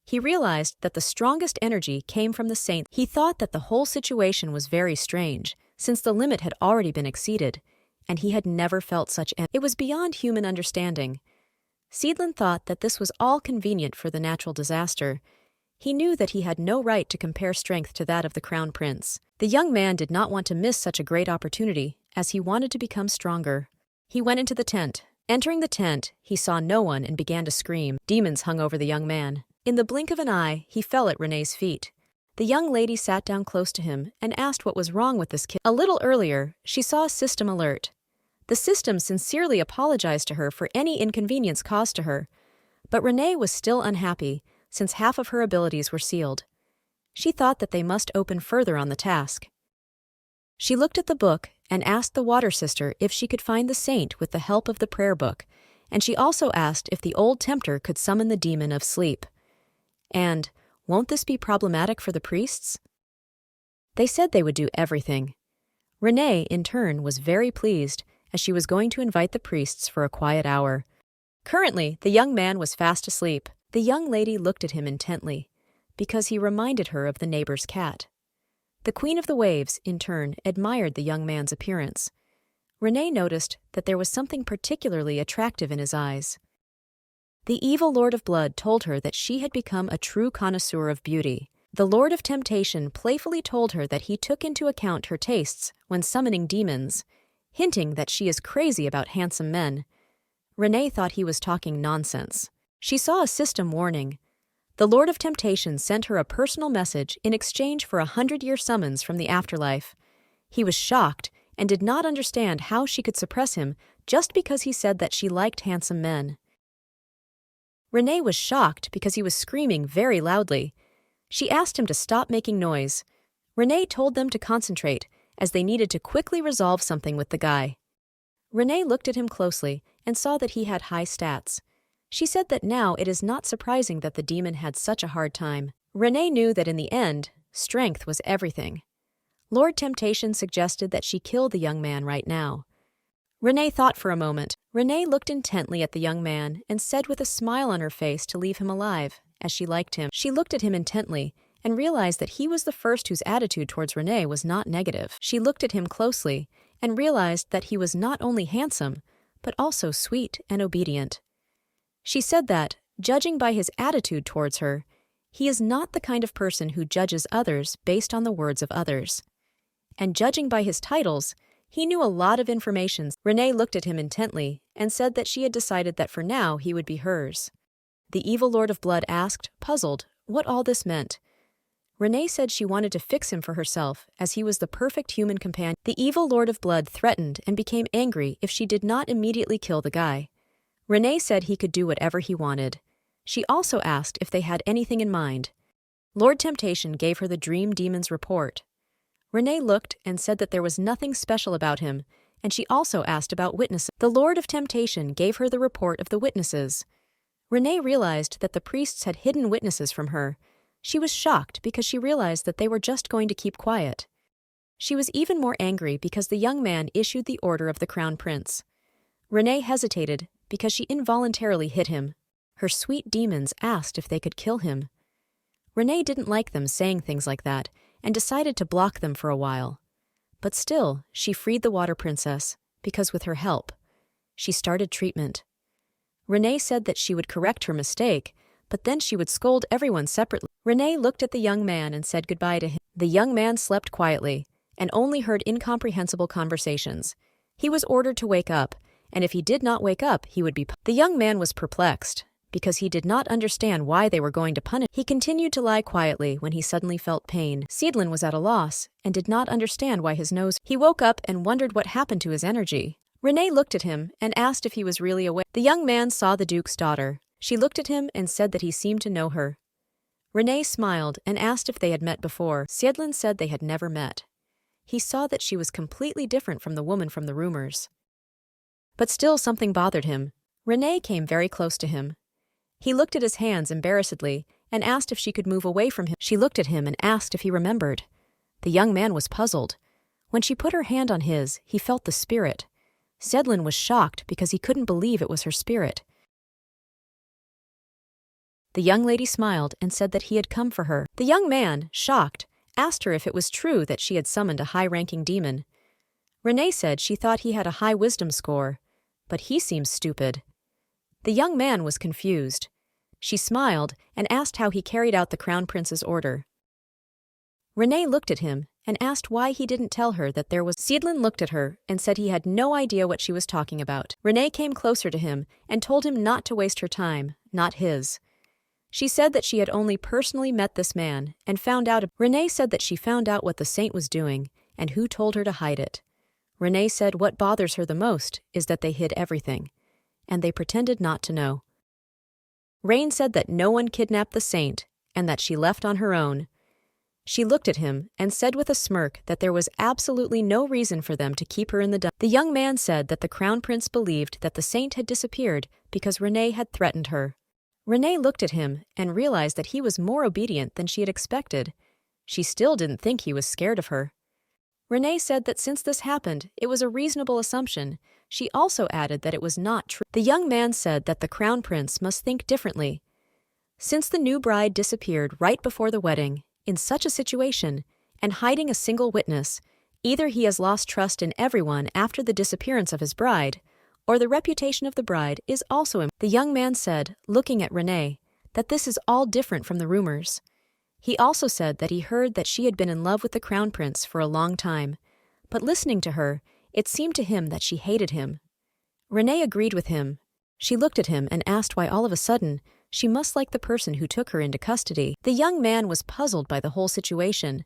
He realized that the strongest energy came from the saint. He thought that the whole situation was very strange, since the limit had already been exceeded, and he had never felt such energy. It was beyond human understanding. Seaton thought that this was all convenient for the natural disaster. He knew that he had no right to compare strength to that of the Crown Prince. The young man did not want to miss such a great opportunity, as he wanted to become stronger. He went into the tent. Entering the tent, he saw no one and began to scream. Demons hung over the young man. In the blink of an eye, he fell at Renee's feet. The young lady sat down close to him and asked what was wrong with this kid. A little earlier, she saw a system alert. The system sincerely apologized to her for any inconvenience caused to her, but Renee was still unhappy, since half of her abilities were sealed. She thought that they must open further on the task. She looked at the book and asked the water sister if she could find the saint with the help of the prayer book, and she also asked if the old tempter could summon the demon of sleep. And, won't this be problematic for the priests? They said they would do everything. Renee, in turn, was very pleased, as she was going to invite the priests for a quiet hour. Currently, the young man was fast asleep. The young lady looked at him intently, because he reminded her of the neighbor's cat. The Queen of the Waves, in turn, admired the young man's appearance. Renee noticed that there was something particularly attractive in his eyes. The evil Lord of Blood told her that she had become a true connoisseur of beauty. The Lord of Temptation playfully told her that he took into account her tastes when summoning demons, hinting that she is crazy about handsome men. Renee thought he was talking nonsense. She saw a system warning. The Lord of Temptation sent her a personal message in exchange for a 100-year summons from the afterlife. He was shocked and did not understand how she could suppress him just because he said that she liked handsome men. Renee was shocked because he was screaming very loudly. She asked him to stop making noise. Renee told them to concentrate, as they needed to quickly resolve something with the guy. Renee looked at him closely and saw that he had high stats. She said that now it is not surprising that the demon had such a hard time. Renee knew that in the end, strength was everything. Lord Temptation suggested that she kill the young man right now. Renee thought for a moment. Renee looked intently at the young man and said with a smile on her face to leave him alive, as she liked him. She looked at him intently and realized that he was the first whose attitude towards Renee was not negative. She looked at him closely and realized that he was not only handsome, but also sweet and obedient. She said that, judging by his attitude towards her, he is not the kind of person who judges others based on the words of others. And judging by his titles, he knew a lot of information. Renee looked at him intently and said that she had decided that for now he would be hers. The evil Lord of Blood asked, puzzled, what all this meant. Renee said she wanted to fix him for herself, as he was the perfect human companion. The evil Lord of Blood threatened and became angry if she did not immediately kill the guy. Renee said he could do whatever he wanted. She also asked if they had anything in mind. Lord Temptation gave her the Dream Demon's report. Renee looked and said that there was nothing special about him, and she also asked about witnesses. The Lord of Temptation gave her the report of the witnesses. Renee realized that the priests had hidden witnesses from her. She was shocked because she realized that they were just going to keep quiet. She was even more angry because the young man issued the order of the Crown Prince. Renee hesitated because she involuntarily hit him. Her sweet demons asked if they could kill him. Renee didn't like them saying things like that and decided to block them for a while. But still, she freed the Water Princess, because with her help, she started treatment. Renee said that she would correct her mistake, but then she would scold everyone separately. Renee looked at the young man and said goodbye to him. The young man slept quietly and only heard incomprehensible conversations. He was ordered to wake up, and if he did not wake up, he would be punished. The young man was perplexed, because he did not understand why they were going to punish. He continued to lie quietly when he suddenly felt pain. Seedlin was at a loss and did not understand why his nose. He woke up and wondered what happened to his energy. Renee looked at him and asked if he was really awake. The young man saw the Duke's daughter. She looked at him and said that he seemed to know her. Renee smiled and asked if they had met before. Seedlin said they had never met. He saw that she was completely different from the woman from the rumors. But still something bothered him. Renee came very close to him. He looked at his hands embarrassedly and asked if she could move away from him. She looked at him and asked if he remembered. The young man was puzzled. When she put her hand on his, he felt the spirit. Seedlin was shocked because he couldn't believe it was her spirit. The young lady smiled and said that he had come for her. The young man, shocked, asked her if it was true that she had summoned a high-ranking demon. Renee said she thought he had a high wisdom score, but he seemed stupid. The young man was confused. She smiled and asked how he carried out the Crown Prince's order. Renee looked at him and asked why he didn't tell her that there was. Seedlin looked at her and said he had no idea what she was talking about. Renee came closer to him and told him not to waste her time, not his. She said that she had only personally met this man and found out. Renee said that she found out what the saint was doing and who told her to hide it. Renee said what bothers her the most is that they hid everything, and they pretended not to know. Rain said that no one kidnapped the saint and that she left on her own. She looked at him and said with a smirk that there was absolutely no reason for them to keep her in the The young man said that the Crown Prince believed that the saint had disappeared because Renee had threatened her. Renee looked at him and realized that he was more obedient than she had expected. She still didn't think he was scared of her. Renee said that since this happened, it was a reasonable assumption. She also added that it was not true. The young man said that the crown prince must think differently. Since the new bride disappeared right before the wedding, in such a situation, and hiding a single witness, either he has lost trust in everyone after the disappearance of his bride, or the reputation of the bride is also. The young man said, looking at Renee, that this is all different from the rumors. He also said that he heard that she had been in love with the crown prince for a long time, but listening to her, it seemed to him that she hated him. Renee agreed with him. She looked at him and asked why all of a sudden she must like the person who took her into custody. The young man was puzzled by the whole situation.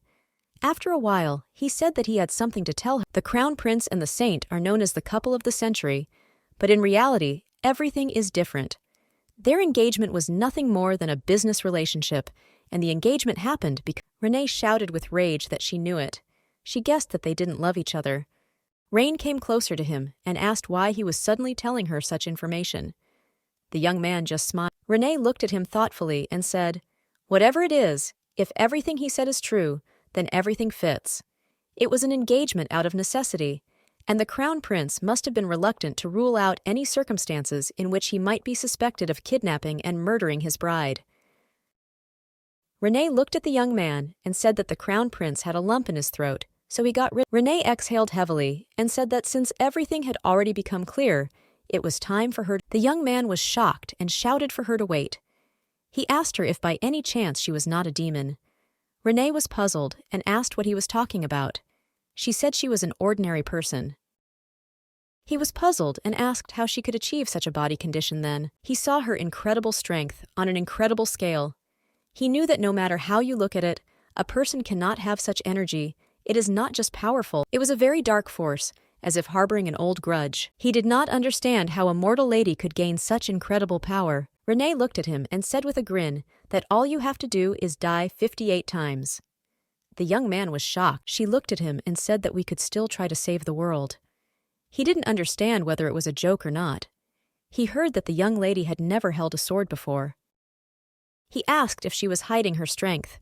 After a while, he said that he had something to tell her. The crown prince and the saint are known as the couple of the century, but in reality, everything is different. Their engagement was nothing more than a business relationship, and the engagement happened because Renee shouted with rage that she knew it. She guessed that they didn't love each other. Rain came closer to him and asked why he was suddenly telling her such information. The young man just smiled. Renee looked at him thoughtfully and said, "Whatever it is, if everything he said is true, then everything fits. It was an engagement out of necessity, and the crown prince must have been reluctant to rule out any circumstances in which he might be suspected of kidnapping and murdering his bride." Renee looked at the young man and said that the crown prince had a lump in his throat, so he got rid. Renee exhaled heavily and said that since everything had already become clear, it was time for her. The young man was shocked and shouted for her to wait. He asked her if by any chance she was not a demon. Renee was puzzled and asked what he was talking about. She said she was an ordinary person. He was puzzled and asked how she could achieve such a body condition then. He saw her incredible strength on an incredible scale. He knew that no matter how you look at it, a person cannot have such energy. It is not just powerful. It was a very dark force, as if harboring an old grudge. He did not understand how a mortal lady could gain such incredible power. Renee looked at him and said with a grin that all you have to do is die 58 times. The young man was shocked. She looked at him and said that we could still try to save the world. He didn't understand whether it was a joke or not. He heard that the young lady had never held a sword before. He asked if she was hiding her strength.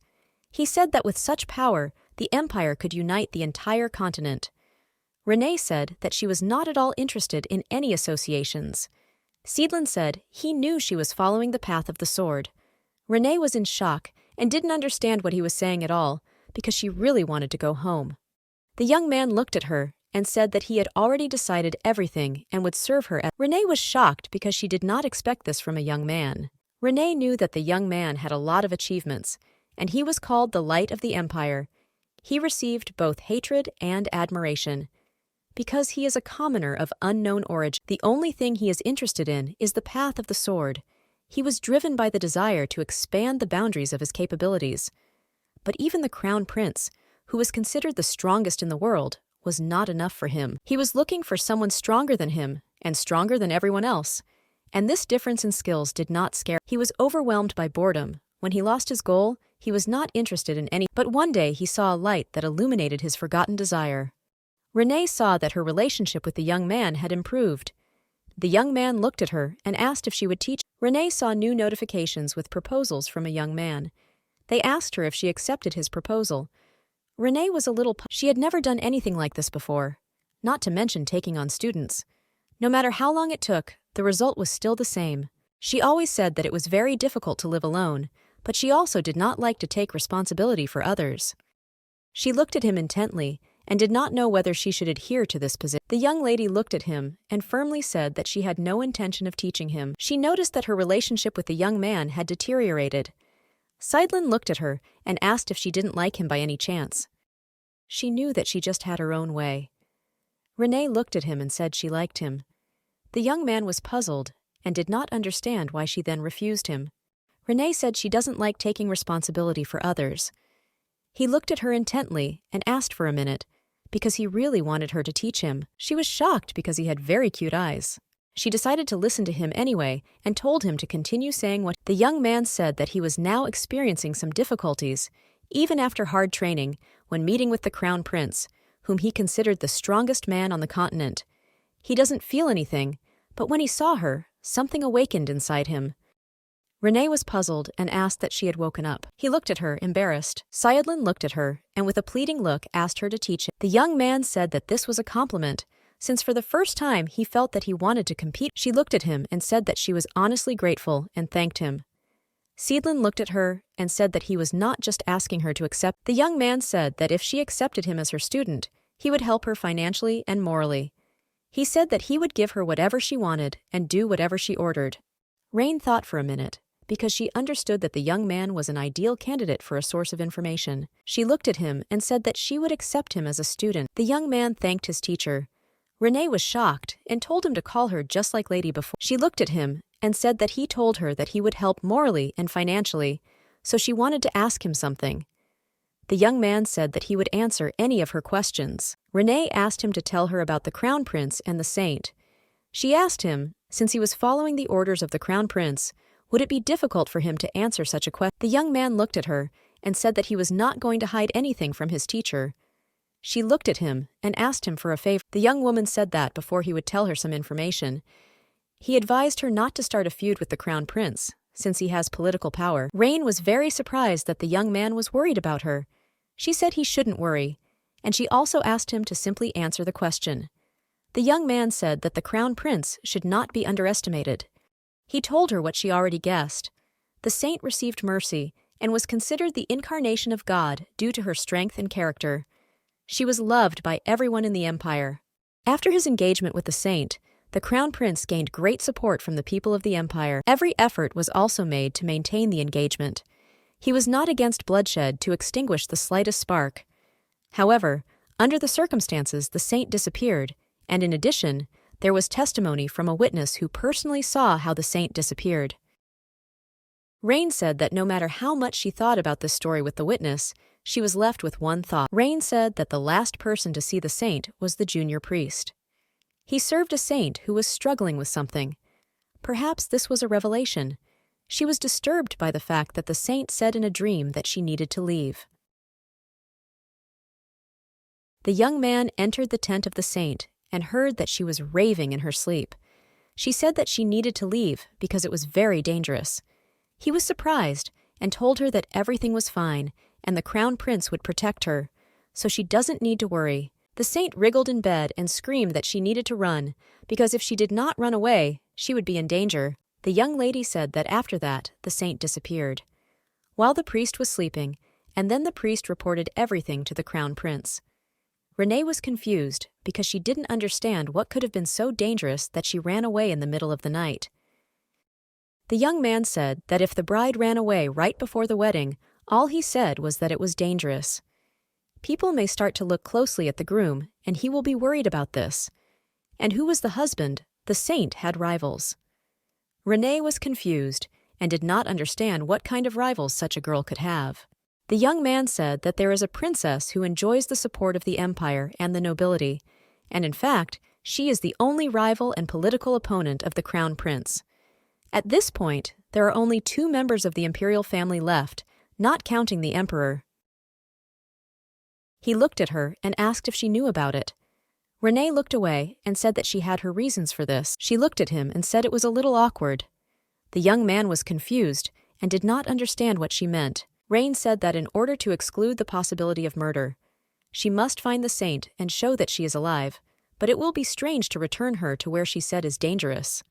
He said that with such power, the empire could unite the entire continent. Renee said that she was not at all interested in any associations. Seedlin said he knew she was following the path of the sword. Renee was in shock and didn't understand what he was saying at all, because she really wanted to go home. The young man looked at her and said that he had already decided everything and would serve her. Renee was shocked because she did not expect this from a young man. Renee knew that the young man had a lot of achievements, and he was called the Light of the Empire. He received both hatred and admiration. Because he is a commoner of unknown origin, the only thing he is interested in is the path of the sword. He was driven by the desire to expand the boundaries of his capabilities. But even the crown prince, who was considered the strongest in the world, was not enough for him. He was looking for someone stronger than him, and stronger than everyone else. And this difference in skills did not scare. He was overwhelmed by boredom. When he lost his goal, he was not interested in any. But one day he saw a light that illuminated his forgotten desire. Renee saw that her relationship with the young man had improved. The young man looked at her and asked if she would teach. Renee saw new notifications with proposals from a young man. They asked her if she accepted his proposal. Renee was a little. She had never done anything like this before, not to mention taking on students. No matter how long it took, the result was still the same. She always said that it was very difficult to live alone, but she also did not like to take responsibility for others. She looked at him intently and did not know whether she should adhere to this position. The young lady looked at him and firmly said that she had no intention of teaching him. She noticed that her relationship with the young man had deteriorated. Seidlin looked at her and asked if she didn't like him by any chance. She knew that she just had her own way. Renee looked at him and said she liked him. The young man was puzzled and did not understand why she then refused him. Renee said she doesn't like taking responsibility for others. He looked at her intently and asked for a minute, because he really wanted her to teach him. She was shocked because he had very cute eyes. She decided to listen to him anyway and told him to continue saying what. The young man said that he was now experiencing some difficulties, even after hard training, when meeting with the crown prince, whom he considered the strongest man on the continent. He doesn't feel anything, but when he saw her, something awakened inside him. Renee was puzzled and asked that she had woken up. He looked at her, embarrassed. Sayedlin looked at her, and with a pleading look asked her to teach him. The young man said that this was a compliment, since for the first time he felt that he wanted to compete. She looked at him and said that she was honestly grateful and thanked him. Sayedlin looked at her and said that he was not just asking her to accept. The young man said that if she accepted him as her student, he would help her financially and morally. He said that he would give her whatever she wanted and do whatever she ordered. Rain thought for a minute, because she understood that the young man was an ideal candidate for a source of information. She looked at him and said that she would accept him as a student. The young man thanked his teacher. Renee was shocked and told him to call her just like Lady before. She looked at him and said that he told her that he would help morally and financially, so she wanted to ask him something. The young man said that he would answer any of her questions. Renee asked him to tell her about the Crown Prince and the Saint. She asked him, since he was following the orders of the Crown Prince, would it be difficult for him to answer such a question? The young man looked at her and said that he was not going to hide anything from his teacher. She looked at him and asked him for a favor. The young woman said that before he would tell her some information, he advised her not to start a feud with the Crown Prince, since he has political power. Rain was very surprised that the young man was worried about her. She said he shouldn't worry, and she also asked him to simply answer the question. The young man said that the Crown Prince should not be underestimated. He told her what she already guessed. The saint received mercy and was considered the incarnation of God due to her strength and character. She was loved by everyone in the empire. After his engagement with the saint, the Crown Prince gained great support from the people of the empire. Every effort was also made to maintain the engagement. He was not against bloodshed to extinguish the slightest spark. However, under the circumstances, the saint disappeared, and in addition, there was testimony from a witness who personally saw how the saint disappeared. Rain said that no matter how much she thought about this story with the witness, she was left with one thought. Rain said that the last person to see the saint was the junior priest. He served a saint who was struggling with something. Perhaps this was a revelation. She was disturbed by the fact that the saint said in a dream that she needed to leave. The young man entered the tent of the saint and heard that she was raving in her sleep. She said that she needed to leave because it was very dangerous. He was surprised and told her that everything was fine and the Crown Prince would protect her, so she doesn't need to worry. The saint wriggled in bed and screamed that she needed to run, because if she did not run away, she would be in danger. The young lady said that after that, the saint disappeared, while the priest was sleeping, and then the priest reported everything to the Crown Prince. Renee was confused because she didn't understand what could have been so dangerous that she ran away in the middle of the night. The young man said that if the bride ran away right before the wedding, all he said was that it was dangerous. People may start to look closely at the groom, and he will be worried about this. And who was the husband? The saint had rivals. Renee was confused and did not understand what kind of rivals such a girl could have. The young man said that there is a princess who enjoys the support of the empire and the nobility, and in fact, she is the only rival and political opponent of the Crown Prince. At this point, there are only 2 members of the imperial family left, not counting the emperor. He looked at her and asked if she knew about it. Renee looked away and said that she had her reasons for this. She looked at him and said it was a little awkward. The young man was confused and did not understand what she meant. Rain said that in order to exclude the possibility of murder, she must find the saint and show that she is alive, but it will be strange to return her to where she said is dangerous.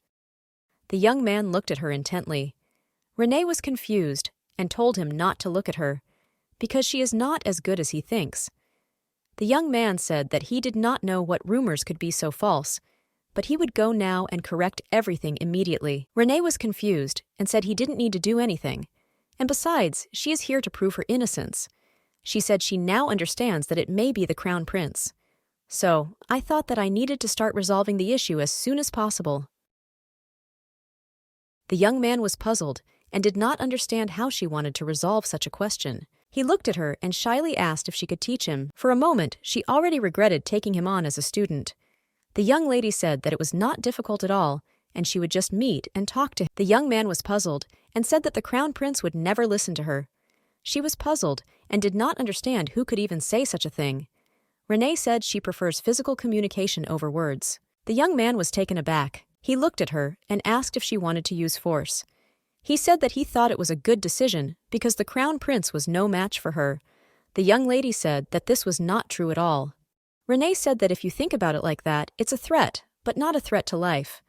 The young man looked at her intently. Renee was confused and told him not to look at her, because she is not as good as he thinks. The young man said that he did not know what rumors could be so false, but he would go now and correct everything immediately. Renee was confused and said he didn't need to do anything. And besides, she is here to prove her innocence. She said she now understands that it may be the Crown Prince. So, I thought that I needed to start resolving the issue as soon as possible. The young man was puzzled and did not understand how she wanted to resolve such a question. He looked at her and shyly asked if she could teach him. For a moment, she already regretted taking him on as a student. The young lady said that it was not difficult at all, and she would just meet and talk to him. The young man was puzzled and said that the Crown Prince would never listen to her. She was puzzled and did not understand who could even say such a thing. Renee said she prefers physical communication over words. The young man was taken aback. He looked at her and asked if she wanted to use force. He said that he thought it was a good decision because the crown prince was no match for her. The young lady said that this was not true at all. Renee said that if you think about it like that, it's a threat, but not a threat to life.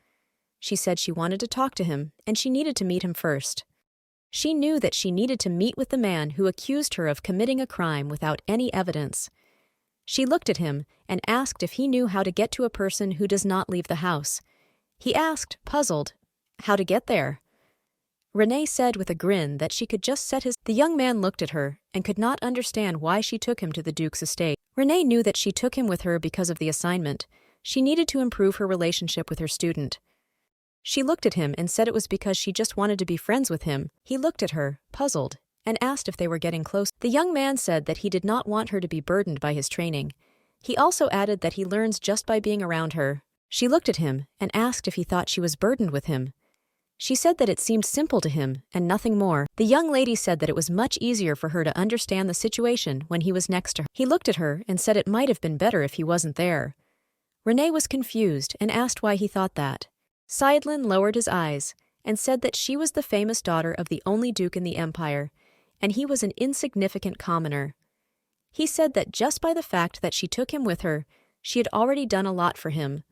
She said she wanted to talk to him, and she needed to meet him first. She knew that she needed to meet with the man who accused her of committing a crime without any evidence. She looked at him and asked if he knew how to get to a person who does not leave the house. He asked, puzzled, how to get there. Renee said with a grin that she could just set his... The young man looked at her and could not understand why she took him to the Duke's estate. Renee knew that she took him with her because of the assignment. She needed to improve her relationship with her student. She looked at him and said it was because she just wanted to be friends with him. He looked at her, puzzled, and asked if they were getting close. The young man said that he did not want her to be burdened by his training. He also added that he learns just by being around her. She looked at him and asked if he thought she was burdened with him. She said that it seemed simple to him and nothing more. The young lady said that it was much easier for her to understand the situation when he was next to her. He looked at her and said it might have been better if he wasn't there. Renee was confused and asked why he thought that. Seidlin lowered his eyes and said that she was the famous daughter of the only duke in the empire, and he was an insignificant commoner. He said that just by the fact that she took him with her, she had already done a lot for him.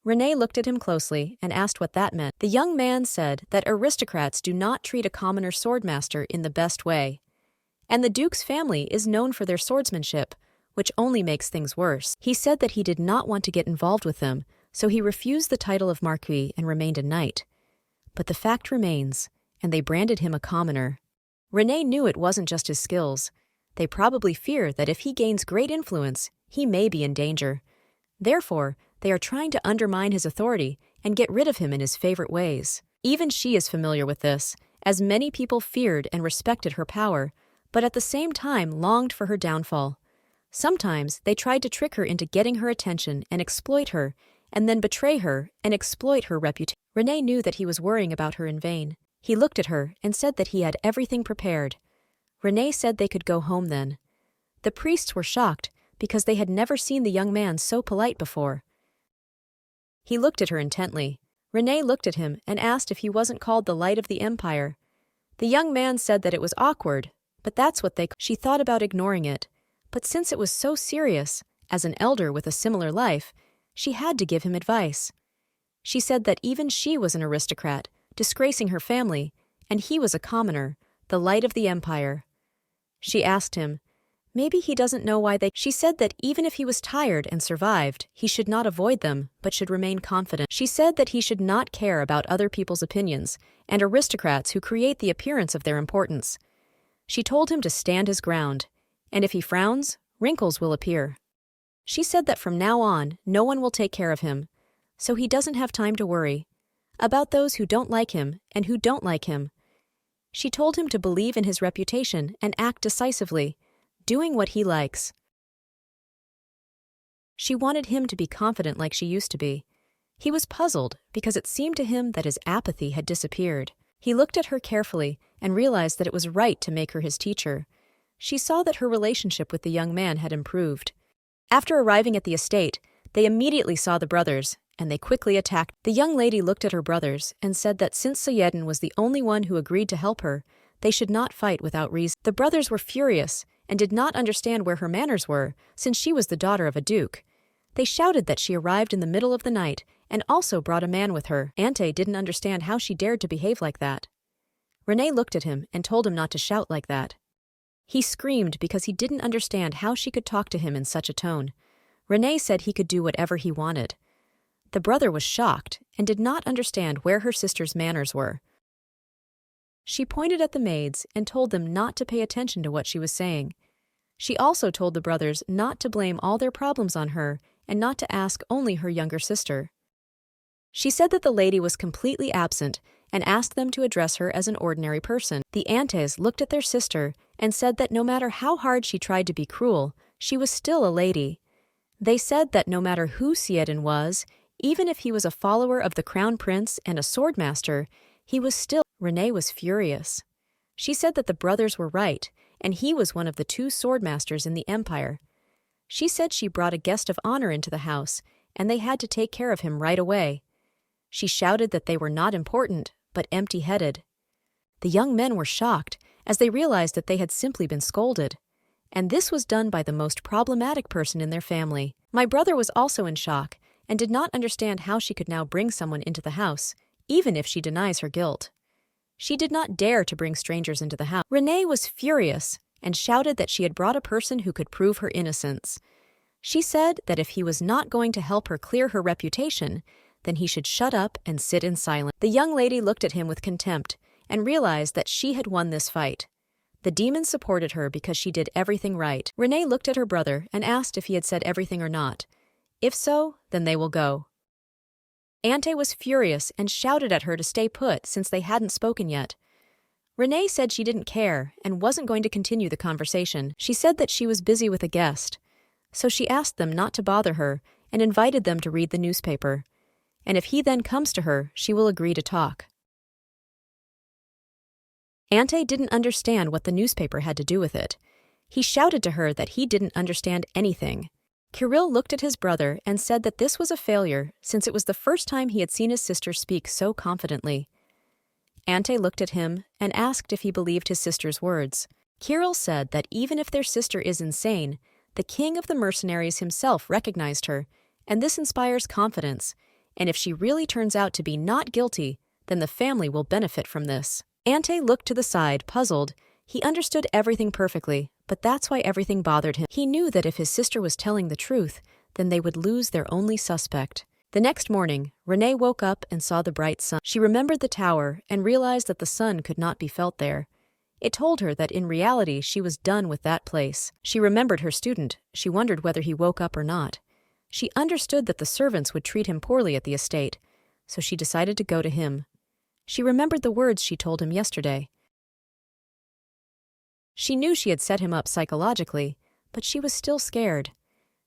Renee looked at him closely and asked what that meant. The young man said that aristocrats do not treat a commoner swordmaster in the best way, and the duke's family is known for their swordsmanship, which only makes things worse. He said that he did not want to get involved with them, so he refused the title of Marquis and remained a knight. But the fact remains, and they branded him a commoner. Renee knew it wasn't just his skills. They probably fear that if he gains great influence, he may be in danger. Therefore, they are trying to undermine his authority and get rid of him in his favorite ways. Even she is familiar with this, as many people feared and respected her power, but at the same time longed for her downfall. Sometimes they tried to trick her into getting her attention and exploit her, and then betray her and exploit her reputation. Renee knew that he was worrying about her in vain. He looked at her and said that he had everything prepared. Renee said they could go home then. The priests were shocked because they had never seen the young man so polite before. He looked at her intently. Renee looked at him and asked if he wasn't called the Light of the Empire. The young man said that it was awkward, but that's what they... She thought about ignoring it, but since it was so serious, as an elder with a similar life, she had to give him advice. She said that even she was an aristocrat, disgracing her family, and he was a commoner, the Light of the Empire. She asked him, maybe he doesn't know why they... She said that even if he was tired and survived, he should not avoid them, but should remain confident. She said that he should not care about other people's opinions, and aristocrats who create the appearance of their importance. She told him to stand his ground, and if he frowns, wrinkles will appear. She said that from now on, no one will take care of him, so he doesn't have time to worry about those who don't like him and who don't like him. She told him to believe in his reputation and act decisively, doing what he likes. She wanted him to be confident like she used to be. He was puzzled because it seemed to him that his apathy had disappeared. He looked at her carefully and realized that it was right to make her his teacher. She saw that her relationship with the young man had improved. After arriving at the estate, they immediately saw the brothers, and they quickly attacked. The young lady looked at her brothers and said that since Sayedin was the only one who agreed to help her, they should not fight without reason. The brothers were furious and did not understand where her manners were, since she was the daughter of a duke. They shouted that she arrived in the middle of the night and also brought a man with her. Ante didn't understand how she dared to behave like that. Renee looked at him and told him not to shout like that. He screamed because he didn't understand how she could talk to him in such a tone. Renee said he could do whatever he wanted. The brother was shocked and did not understand where her sister's manners were. She pointed at the maids and told them not to pay attention to what she was saying. She also told the brothers not to blame all their problems on her and not to ask only her younger sister. She said that the lady was completely absent and asked them to address her as an ordinary person. The Antes looked at their sister and said that no matter how hard she tried to be cruel, she was still a lady. They said that no matter who Sayedin was, even if he was a follower of the crown prince and a swordmaster, he was still... Renee was furious. She said that the brothers were right, and he was one of the 2 swordmasters in the empire. She said she brought a guest of honor into the house, and they had to take care of him right away. She shouted that they were not important, but empty-headed. The young men were shocked as they realized that they had simply been scolded. And this was done by the most problematic person in their family. My brother was also in shock and did not understand how she could now bring someone into the house, even if she denies her guilt. She did not dare to bring strangers into the house. Renee was furious and shouted that she had brought a person who could prove her innocence. She said that if he was not going to help her clear her reputation, then he should shut up and sit in silence. The young lady looked at him with contempt and realized that she had won this fight. The demon supported her because she did everything right. Renee looked at her brother and asked if he had said everything or not. If so, then they will go. Ante was furious and shouted at her to stay put since they hadn't spoken yet. Renee said she didn't care and wasn't going to continue the conversation. She said that she was busy with a guest, so she asked them not to bother her and invited them to read the newspaper. And if he then comes to her, she will agree to talk. Ante didn't understand what the newspaper had to do with it. He shouted to her that he didn't understand anything. Kirill looked at his brother and said that this was a failure since it was the first time he had seen his sister speak so confidently. Ante looked at him and asked if he believed his sister's words. Kirill said that even if their sister is insane, the king of the mercenaries himself recognized her, and this inspires confidence, and if she really turns out to be not guilty, then the family will benefit from this. Ante looked to the side, puzzled. He understood everything perfectly, but that's why everything bothered him. He knew that if his sister was telling the truth, then they would lose their only suspect. The next morning, Renee woke up and saw the bright sun. She remembered the tower and realized that the sun could not be felt there. It told her that in reality she was done with that place. She remembered her student. She wondered whether he woke up or not. She understood that the servants would treat him poorly at the estate, so she decided to go to him. She remembered the words she told him yesterday. She knew she had set him up psychologically, but she was still scared.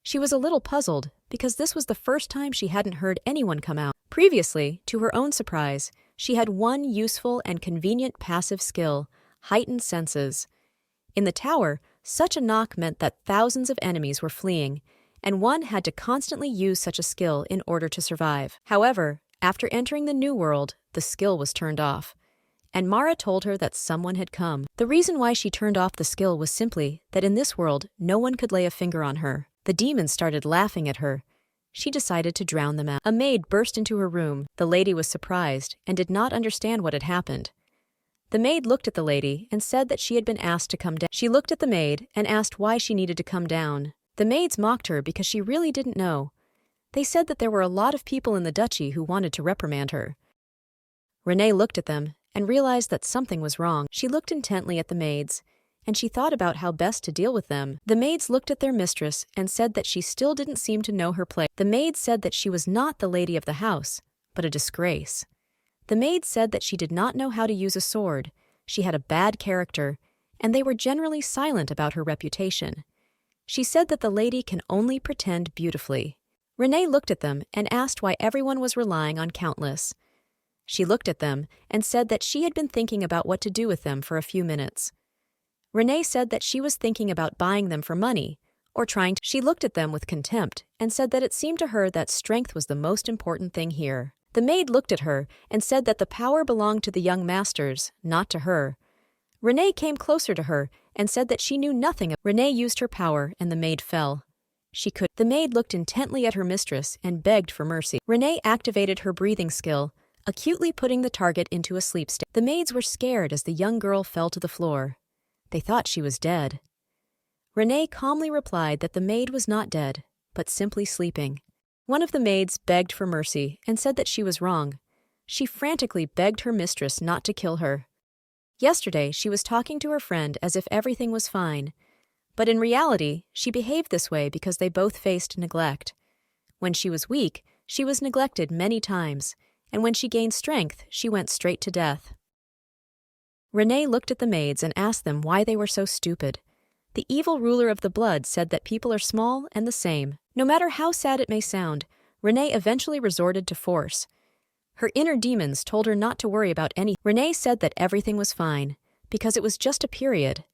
She was a little puzzled because this was the first time she hadn't heard anyone come out. Previously, to her own surprise, she had one useful and convenient passive skill: heightened senses. In the tower, such a knock meant that thousands of enemies were fleeing, and one had to constantly use such a skill in order to survive. However, after entering the new world, the skill was turned off, and Mara told her that someone had come. The reason why she turned off the skill was simply that in this world, no one could lay a finger on her. The demons started laughing at her. She decided to drown them out. A maid burst into her room. The lady was surprised and did not understand what had happened. The maid looked at the lady and said that she had been asked to come down. She looked at the maid and asked why she needed to come down. The maids mocked her because she really didn't know. They said that there were a lot of people in the duchy who wanted to reprimand her. Renee looked at them and realized that something was wrong. She looked intently at the maids, and she thought about how best to deal with them. The maids looked at their mistress and said that she still didn't seem to know her place. The maid said that she was not the lady of the house, but a disgrace. The maid said that she did not know how to use a sword, she had a bad character, and they were generally silent about her reputation. She said that the lady can only pretend beautifully. Renee looked at them and asked why everyone was relying on Countess. She looked at them and said that she had been thinking about what to do with them for a few minutes. Renee said that she was thinking about buying them for money, or trying to. She looked at them with contempt and said that it seemed to her that strength was the most important thing here. The maid looked at her and said that the power belonged to the young masters, not to her. Renee came closer to her and said that she knew nothing. Renee used her power and the maid fell. She could. The maid looked intently at her mistress and begged for mercy. Renee activated her breathing skill, acutely putting the target into a sleep state. The maids were scared as the young girl fell to the floor. They thought she was dead. Renee calmly replied that the maid was not dead, but simply sleeping. One of the maids begged for mercy and said that she was wrong. She frantically begged her mistress not to kill her. Yesterday, she was talking to her friend as if everything was fine, but in reality, she behaved this way because they both faced neglect. When she was weak, she was neglected many times, and when she gained strength, she went straight to death. Renee looked at the maids and asked them why they were so stupid. The evil ruler of the blood said that people are small and the same. No matter how sad it may sound, Renee eventually resorted to force. Her inner demons told her not to worry about anything. Renee said that everything was fine, because it was just a period.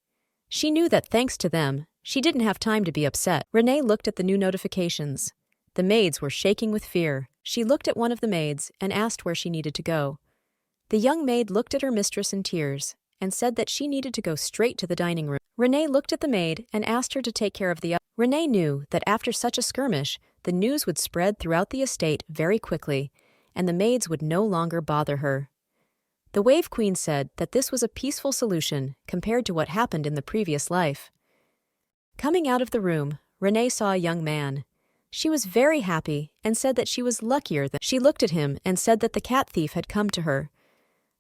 She knew that thanks to them, she didn't have time to be upset. Renee looked at the new notifications. The maids were shaking with fear. She looked at one of the maids and asked where she needed to go. The young maid looked at her mistress in tears and said that she needed to go straight to the dining room. Renee looked at the maid and asked her to take care of the other. Renee knew that after such a skirmish, the news would spread throughout the estate very quickly, and the maids would no longer bother her. The Wave Queen said that this was a peaceful solution compared to what happened in the previous life. Coming out of the room, Renee saw a young man. She was very happy and said that she was luckier than. She looked at him and said that the cat thief had come to her.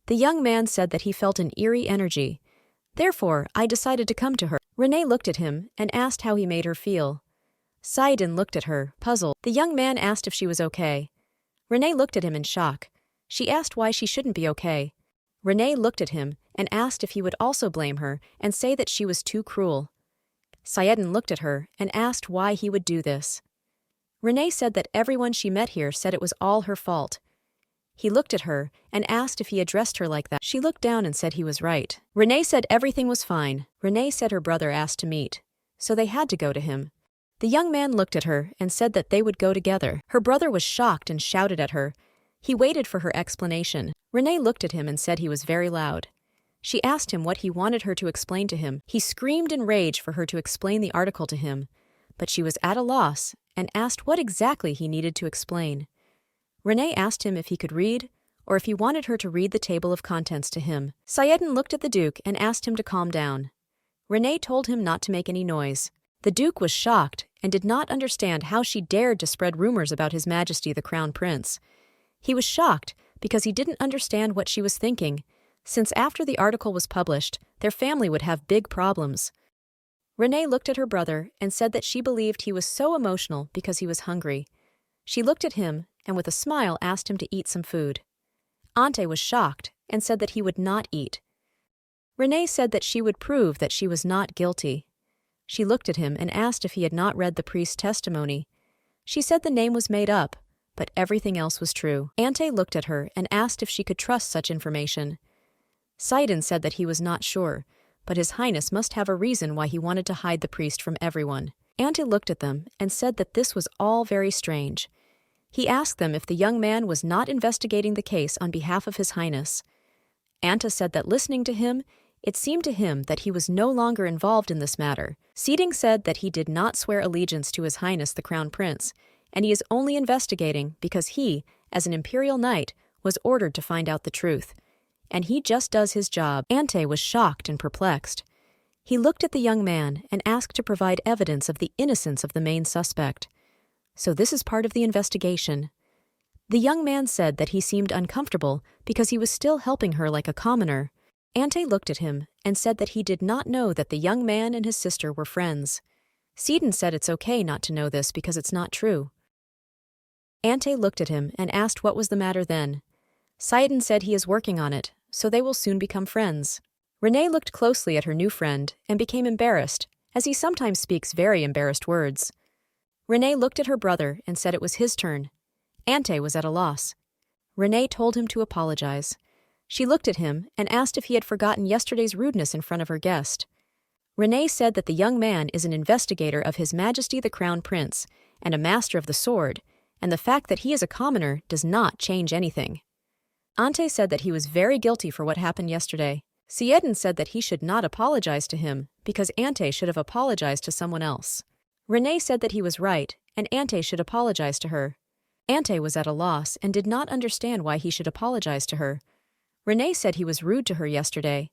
The young man said that he felt an eerie energy. Therefore, I decided to come to her. Renee looked at him and asked how he made her feel. Saidin looked at her, puzzled. The young man asked if she was okay. Renee looked at him in shock. She asked why she shouldn't be okay. Renee looked at him and asked if he would also blame her and say that she was too cruel. Saidin looked at her and asked why he would do this. Renee said that everyone she met here said it was all her fault. He looked at her and asked if he addressed her like that. She looked down and said he was right. Renee said everything was fine. Renee said her brother asked to meet, so they had to go to him. The young man looked at her and said that they would go together. Her brother was shocked and shouted at her. He waited for her explanation. Renee looked at him and said he was very loud. She asked him what he wanted her to explain to him. He screamed in rage for her to explain the article to him, but she was at a loss and asked what exactly he needed to explain. Renee asked him if he could read, or if he wanted her to read the table of contents to him. Saidin looked at the Duke and asked him to calm down. Renee told him not to make any noise. The Duke was shocked and did not understand how she dared to spread rumors about His Majesty the Crown Prince. He was shocked because he didn't understand what she was thinking, since after the article was published, their family would have big problems. Renee looked at her brother and said that she believed he was so emotional because he was hungry. She looked at him and with a smile asked him to eat some food. Ante was shocked and said that he would not eat. Renee said that she would prove that she was not guilty. She looked at him and asked if he had not read the priest's testimony. She said the name was made up, but everything else was true. Ante looked at her and asked if she could trust such information. Saidin said that he was not sure, but His Highness must have a reason why he wanted to hide the priest from everyone. Ante looked at them and said that this was all very strange. He asked them if the young man was not investigating the case on behalf of His Highness. Ante said that listening to him, it seemed to him that he was no longer involved in this matter. Seeding said that he did not swear allegiance to His Highness the Crown Prince, and he is only investigating because he, as an imperial knight, was ordered to find out the truth. And he just does his job. Ante was shocked and perplexed. He looked at the young man and asked to provide evidence of the innocence of the main suspect. So this is part of the investigation. The young man said that he seemed uncomfortable because he was still helping her like a commoner. Ante looked at him and said that he did not know that the young man and his sister were friends. Seedon said it's okay not to know this because it's not true. Ante looked at him and asked what was the matter then. Saidin said he is working on it, so they will soon become friends. Renee looked closely at her new friend and became embarrassed, as he sometimes speaks very embarrassed words. Renee looked at her brother and said it was his turn. Ante was at a loss. Renee told him to apologize. She looked at him and asked if he had forgotten yesterday's rudeness in front of her guest. Renee said that the young man is an investigator of His Majesty the Crown Prince and a master of the sword, and the fact that he is a commoner does not change anything. Ante said that he was very guilty for what happened yesterday. Saidin said that he should not apologize to him because Ante should have apologized to someone else. Renee said that he was right and Ante should apologize to her. Ante was at a loss and did not understand why he should apologize to her. Renee said he was rude to her yesterday.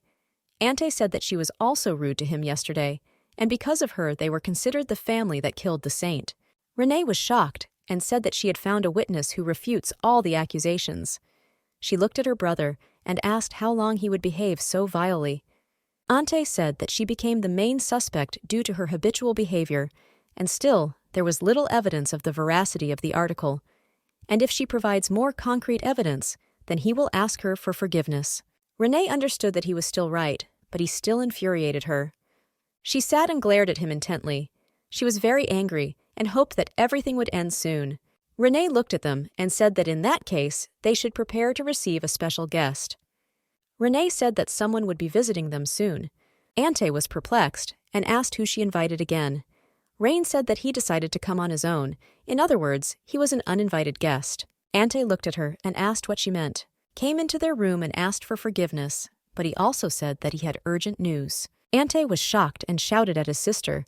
Ante said that she was also rude to him yesterday, and because of her they were considered the family that killed the saint. Renee was shocked and said that she had found a witness who refutes all the accusations. She looked at her brother and asked how long he would behave so vilely. Ante said that she became the main suspect due to her habitual behavior, and still there was little evidence of the veracity of the article. And if she provides more concrete evidence, then he will ask her for forgiveness. Renee understood that he was still right, but he still infuriated her. She sat and glared at him intently. She was very angry and hoped that everything would end soon. Renee looked at them and said that in that case, they should prepare to receive a special guest. Renee said that someone would be visiting them soon. Ante was perplexed and asked who she invited again. Rain said that he decided to come on his own. In other words, he was an uninvited guest. Ante looked at her and asked what she meant. came into their room and asked for forgiveness, but he also said that he had urgent news. Ante was shocked and shouted at his sister.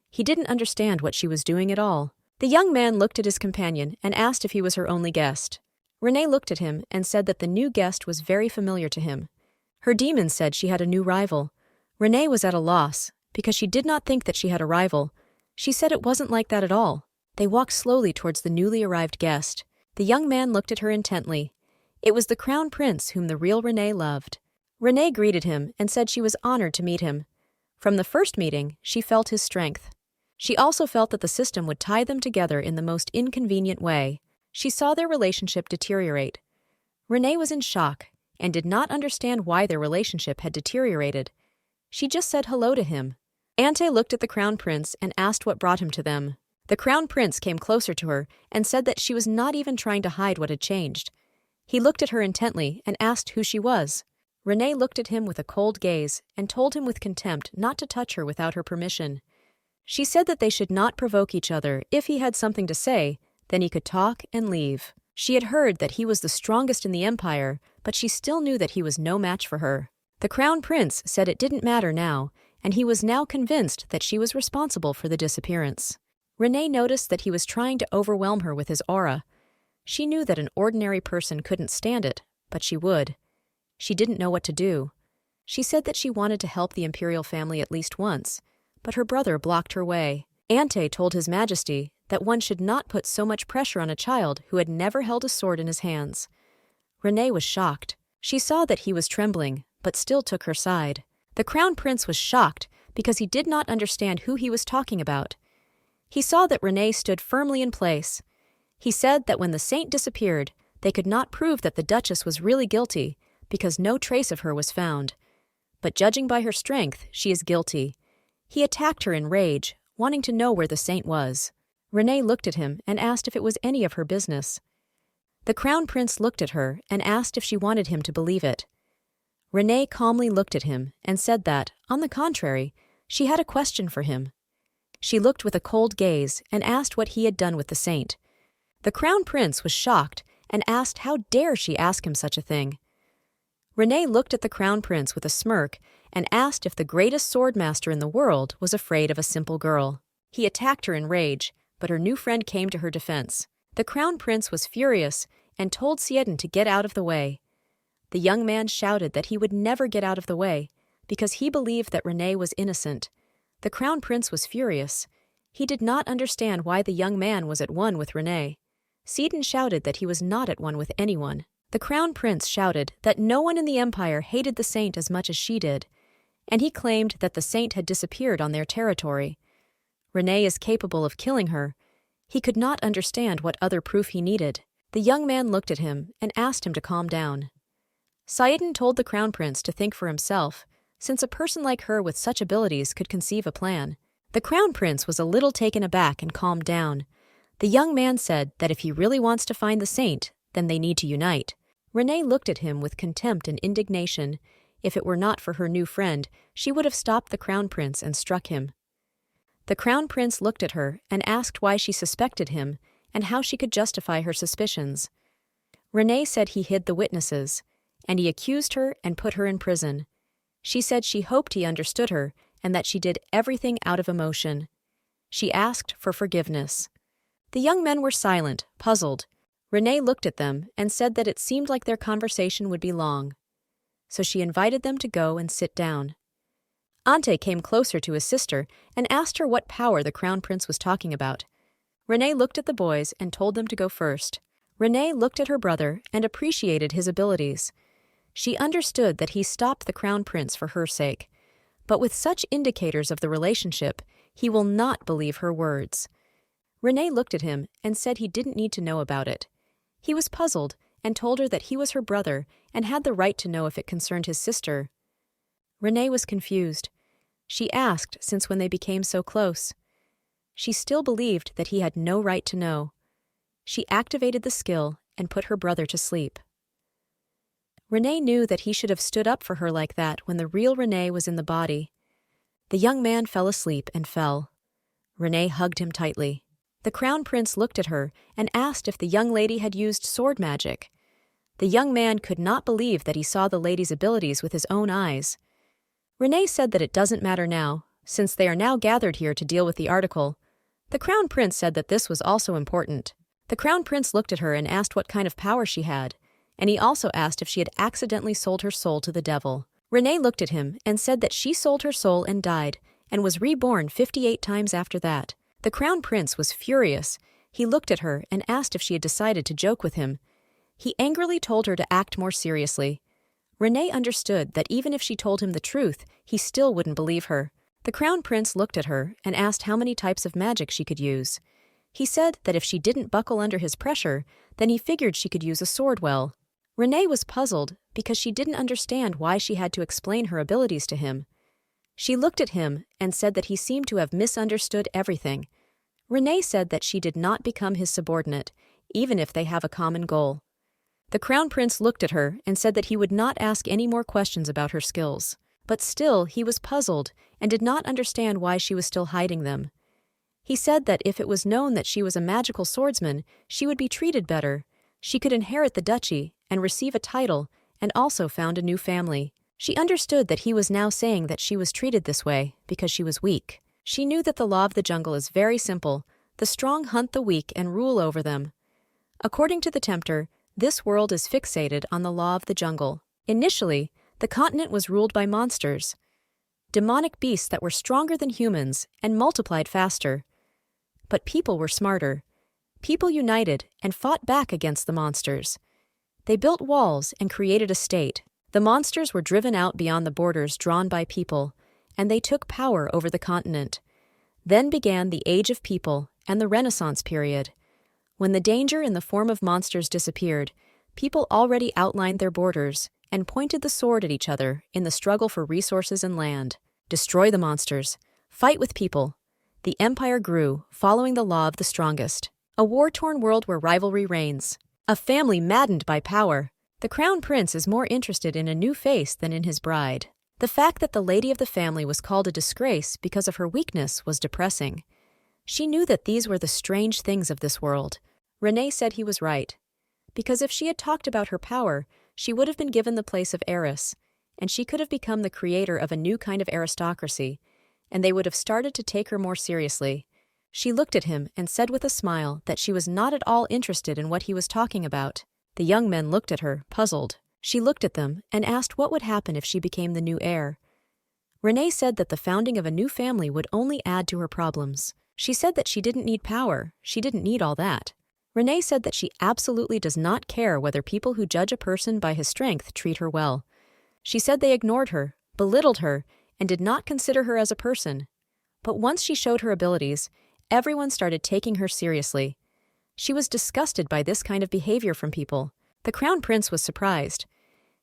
He didn't understand what she was doing at all. The young man looked at his companion and asked if he was her only guest. Renee looked at him and said that the new guest was very familiar to him. Her demon said she had a new rival. Renee was at a loss, because she did not think that she had a rival. She said it wasn't like that at all. They walked slowly towards the newly arrived guest. The young man looked at her intently. It was the crown prince whom the real Renee loved. Renee greeted him and said she was honored to meet him. From the first meeting, she felt his strength. She also felt that the system would tie them together in the most inconvenient way. She saw their relationship deteriorate. Renee was in shock and did not understand why their relationship had deteriorated. She just said hello to him. Ante looked at the crown prince and asked what brought him to them. The crown prince came closer to her and said that she was not even trying to hide what had changed. He looked at her intently and asked who she was. Renee looked at him with a cold gaze and told him with contempt not to touch her without her permission. She said that they should not provoke each other. If he had something to say, then he could talk and leave. She had heard that he was the strongest in the empire, but she still knew that he was no match for her. The crown prince said it didn't matter now, and he was now convinced that she was responsible for the disappearance. Renee noticed that he was trying to overwhelm her with his aura. She knew that an ordinary person couldn't stand it, but she would. She didn't know what to do. She said that she wanted to help the imperial family at least once, but her brother blocked her way. Ante told His Majesty that one should not put so much pressure on a child who had never held a sword in his hands. Renee was shocked. She saw that he was trembling, but still took her side. The crown prince was shocked because he did not understand who he was talking about. He saw that Renee stood firmly in place. He said that when the saint disappeared, they could not prove that the Duchess was really guilty because no trace of her was found. But judging by her strength, she is guilty. He attacked her in rage, wanting to know where the saint was. Renee looked at him and asked if it was any of her business. The crown prince looked at her and asked if she wanted him to believe it. Renee calmly looked at him and said that, on the contrary, she had a question for him. She looked with a cold gaze and asked what he had done with the saint. The crown prince was shocked and asked how dare she ask him such a thing. Renee looked at the crown prince with a smirk and asked if the greatest swordmaster in the world was afraid of a simple girl. He attacked her in rage, but her new friend came to her defense. The crown prince was furious and told Sieden to get out of the way. The young man shouted that he would never get out of the way because he believed that Renee was innocent. The crown prince was furious. He did not understand why the young man was at one with Renee. Sieden shouted that he was not at one with anyone. The crown prince shouted that no one in the empire hated the saint as much as she did, and he claimed that the saint had disappeared on their territory. Renee is capable of killing her. He could not understand what other proof he needed. The young man looked at him and asked him to calm down. Sieden told the crown prince to think for himself, since a person like her with such abilities could conceive a plan. The crown prince was a little taken aback and calmed down. The young man said that if he really wants to find the saint, then they need to unite. Renee looked at him with contempt and indignation. If it were not for her new friend, she would have stopped the crown prince and struck him. The crown prince looked at her and asked why she suspected him and how she could justify her suspicions. Renee said he hid the witnesses, and he accused her and put her in prison. She said she hoped he understood her and that she did everything out of emotion. She asked for forgiveness. The young men were silent, puzzled. Renee looked at them and said that it seemed like their conversation would be long. So she invited them to go and sit down. Ante came closer to his sister and asked her what power the crown prince was talking about. Renee looked at the boys and told them to go first. Renee looked at her brother and appreciated his abilities. She understood that he stopped the crown prince for her sake. But with such indicators of the relationship, he will not believe her words. Renee looked at him and said he didn't need to know about it. He was puzzled and told her that he was her brother and had the right to know if it concerned his sister. Renee was confused. She asked since when they became so close. She still believed that he had no right to know. She activated the skill and put her brother to sleep. Renee knew that he should have stood up for her like that when the real Renee was in the body. The young man fell asleep and fell. Renee hugged him tightly. The crown prince looked at her and asked if the young lady had used sword magic. The young man could not believe that he saw the lady's abilities with his own eyes. Renee said that it doesn't matter now, since they are now gathered here to deal with the article. The Crown Prince said that this was also important. The Crown Prince looked at her and asked what kind of power she had, and he also asked if she had accidentally sold her soul to the devil. Renee looked at him and said that she sold her soul and died, and was reborn 58 times after that. The Crown Prince was furious. He looked at her and asked if she had decided to joke with him. He angrily told her to act more seriously. Renee understood that even if she told him the truth, he still wouldn't believe her. The Crown Prince looked at her and asked how many types of magic she could use. He said that if she didn't buckle under his pressure, then he figured she could use a sword well. Renee was puzzled because she didn't understand why she had to explain her abilities to him. She looked at him and said that he seemed to have misunderstood everything. Renee said that she did not become his subordinate, even if they have a common goal. The Crown Prince looked at her and said that he would not ask any more questions about her skills. But still, he was puzzled and did not understand why she was still hiding them. He said that if it was known that she was a magical swordsman, she would be treated better. She could inherit the duchy and receive a title and also found a new family. She understood that he was now saying that she was treated this way because she was weak. She knew that the law of the jungle is very simple. The strong hunt the weak and rule over them. According to the tempter, this world is fixated on the law of the jungle. Initially, the continent was ruled by monsters, demonic beasts that were stronger than humans and multiplied faster. But people were smarter. People united and fought back against the monsters. They built walls and created a state. The monsters were driven out beyond the borders drawn by people, and they took power over the continent. Then began the Age of People and the Renaissance period. When the danger in the form of monsters disappeared, people already outlined their borders and pointed the sword at each other in the struggle for resources and land. Destroy the monsters. Fight with people. The empire grew, following the law of the strongest. A war-torn world where rivalry reigns. A family maddened by power. The Crown Prince is more interested in a new face than in his bride. The fact that the lady of the family was called a disgrace because of her weakness was depressing. She knew that these were the strange things of this world. Renee said he was right. Because if she had talked about her power, she would have been given the place of heiress, and she could have become the creator of a new kind of aristocracy, and they would have started to take her more seriously. She looked at him and said with a smile that she was not at all interested in what he was talking about. The young men looked at her, puzzled. She looked at them and asked what would happen if she became the new heir. Renee said that the founding of a new family would only add to her problems. She said that she didn't need power, she didn't need all that. Renee said that she absolutely does not care whether people who judge a person by his strength treat her well. She said they ignored her, belittled her, and did not consider her as a person. But once she showed her abilities, everyone started taking her seriously. She was disgusted by this kind of behavior from people. The Crown Prince was surprised.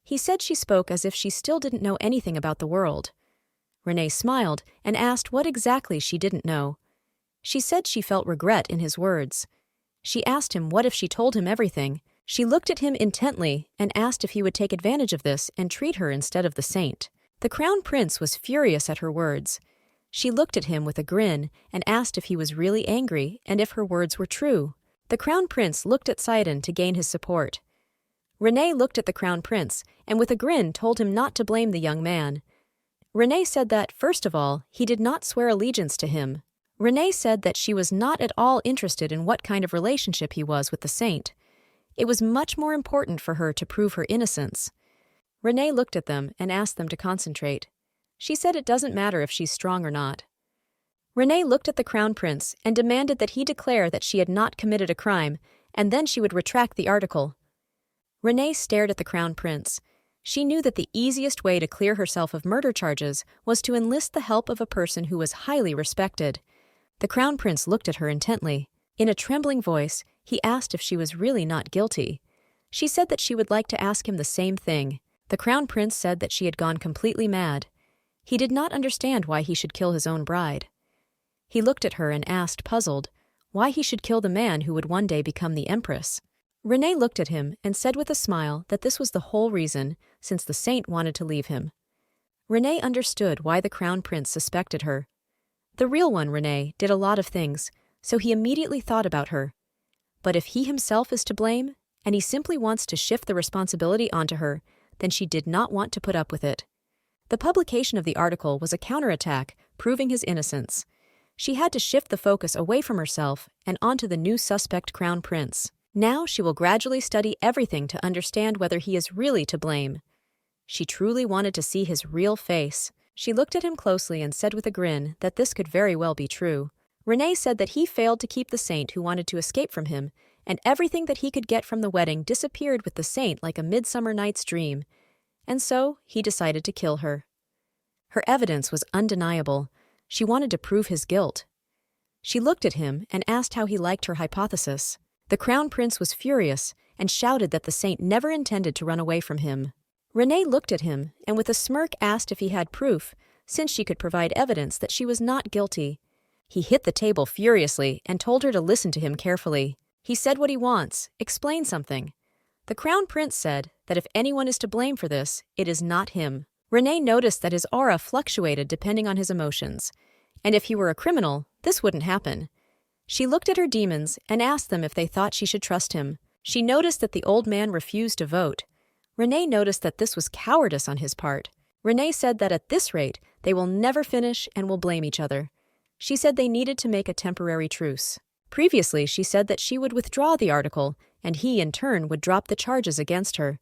He said she spoke as if she still didn't know anything about the world. Renee smiled and asked what exactly she didn't know. She said she felt regret in his words. She asked him what if she told him everything. She looked at him intently and asked if he would take advantage of this and treat her instead of the saint. The Crown Prince was furious at her words. She looked at him with a grin and asked if he was really angry and if her words were true. The Crown Prince looked at Sidon to gain his support. Renee looked at the Crown Prince and with a grin told him not to blame the young man. Renee said that, first of all, he did not swear allegiance to him. Renee said that she was not at all interested in what kind of relationship he was with the saint. It was much more important for her to prove her innocence. Renee looked at them and asked them to concentrate. She said it doesn't matter if she's strong or not. Renee looked at the Crown Prince and demanded that he declare that she had not committed a crime, and then she would retract the article. Renee stared at the Crown Prince. She knew that the easiest way to clear herself of murder charges was to enlist the help of a person who was highly respected. The Crown Prince looked at her intently. In a trembling voice, he asked if she was really not guilty. She said that she would like to ask him the same thing. The Crown Prince said that she had gone completely mad. He did not understand why he should kill his own bride. He looked at her and asked, puzzled, why he should kill the man who would one day become the empress. Renee looked at him and said with a smile that this was the whole reason, since the saint wanted to leave him. Renee understood why the Crown Prince suspected her. The real one, Renee, did a lot of things, so he immediately thought about her. But if he himself is to blame, and he simply wants to shift the responsibility onto her, then she did not want to put up with it. The publication of the article was a counterattack, proving his innocence. She had to shift the focus away from herself and onto the new suspect crown prince. Now she will gradually study everything to understand whether he is really to blame. She truly wanted to see his real face. She looked at him closely and said with a grin that this could very well be true. Renee said that he failed to keep the saint who wanted to escape from him, and everything that he could get from the wedding disappeared with the saint like a midsummer night's dream. And so he decided to kill her. Her evidence was undeniable. She wanted to prove his guilt. She looked at him and asked how he liked her hypothesis. The crown prince was furious and shouted that the saint never intended to run away from him. Renee looked at him and with a smirk asked if he had proof, since she could provide evidence that she was not guilty. He hit the table furiously and told her to listen to him carefully. He said what he wants, explain something. The crown prince said that if anyone is to blame for this, it is not him. Renee noticed that his aura fluctuated depending on his emotions, and if he were a criminal, this wouldn't happen. She looked at her demons and asked them if they thought she should trust him. She noticed that the old man refused to vote. Renee noticed that this was cowardice on his part. Renee said that at this rate, they will never finish and will blame each other. She said they needed to make a temporary truce. Previously, she said that she would withdraw the article, and he, in turn, would drop the charges against her.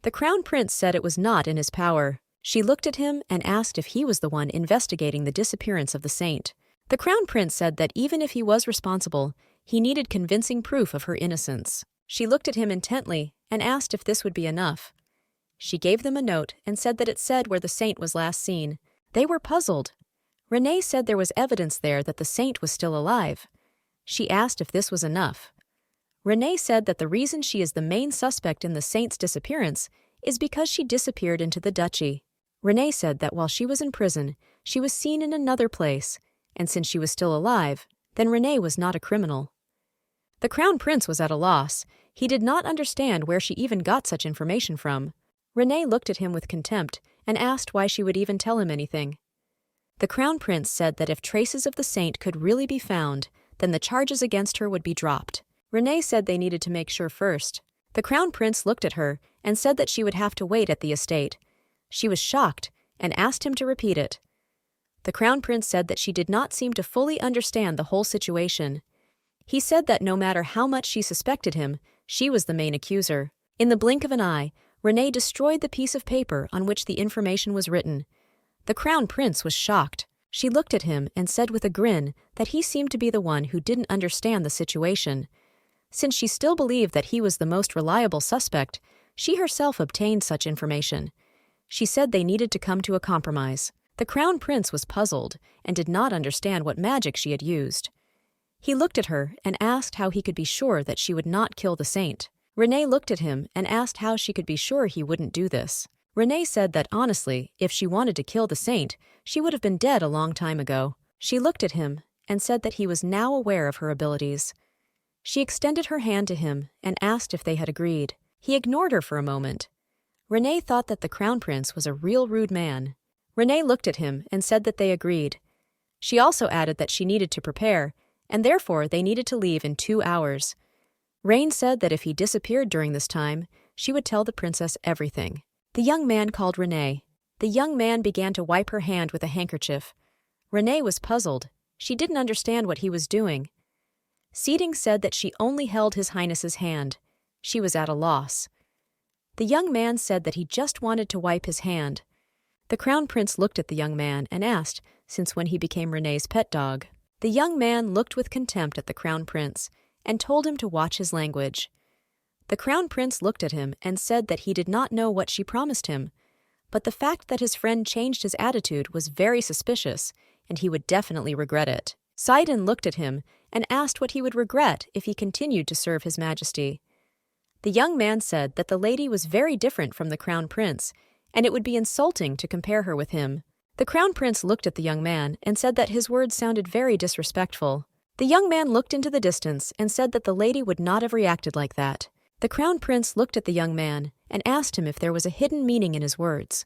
The crown prince said it was not in his power. She looked at him and asked if he was the one investigating the disappearance of the saint. The crown prince said that even if he was responsible, he needed convincing proof of her innocence. She looked at him intently and asked if this would be enough. She gave them a note and said that it said where the saint was last seen. They were puzzled. Renee said there was evidence there that the saint was still alive. She asked if this was enough. Renee said that the reason she is the main suspect in the saint's disappearance is because she disappeared into the duchy. Renee said that while she was in prison, she was seen in another place, and since she was still alive, then Renee was not a criminal. The crown prince was at a loss. He did not understand where she even got such information from. Renee looked at him with contempt and asked why she would even tell him anything. The crown prince said that if traces of the saint could really be found, then the charges against her would be dropped. Renee said they needed to make sure first. The crown prince looked at her and said that she would have to wait at the estate. She was shocked and asked him to repeat it. The crown prince said that she did not seem to fully understand the whole situation. He said that no matter how much she suspected him, she was the main accuser. In the blink of an eye, Renee destroyed the piece of paper on which the information was written. The crown prince was shocked. She looked at him and said with a grin that he seemed to be the one who didn't understand the situation. Since she still believed that he was the most reliable suspect, she herself obtained such information. She said they needed to come to a compromise. The crown prince was puzzled and did not understand what magic she had used. He looked at her and asked how he could be sure that she would not kill the saint. Renee looked at him and asked how she could be sure he wouldn't do this. Renee said that honestly, if she wanted to kill the saint, she would have been dead a long time ago. She looked at him and said that he was now aware of her abilities. She extended her hand to him and asked if they had agreed. He ignored her for a moment. Renee thought that the crown prince was a real rude man. Renee looked at him and said that they agreed. She also added that she needed to prepare, and therefore they needed to leave in 2 hours. Rain said that if he disappeared during this time, she would tell the princess everything. The young man called Renee. The young man began to wipe her hand with a handkerchief. Renee was puzzled. She didn't understand what he was doing. Seeding said that she only held His Highness's hand. She was at a loss. The young man said that he just wanted to wipe his hand. The crown prince looked at the young man and asked, since when he became Renee's pet dog. The young man looked with contempt at the crown prince and told him to watch his language. The crown prince looked at him and said that he did not know what she promised him, but the fact that his friend changed his attitude was very suspicious, and he would definitely regret it. Sidon looked at him and asked what he would regret if he continued to serve His Majesty. The young man said that the lady was very different from the crown prince, and it would be insulting to compare her with him. The crown prince looked at the young man and said that his words sounded very disrespectful. The young man looked into the distance and said that the lady would not have reacted like that. The crown prince looked at the young man and asked him if there was a hidden meaning in his words.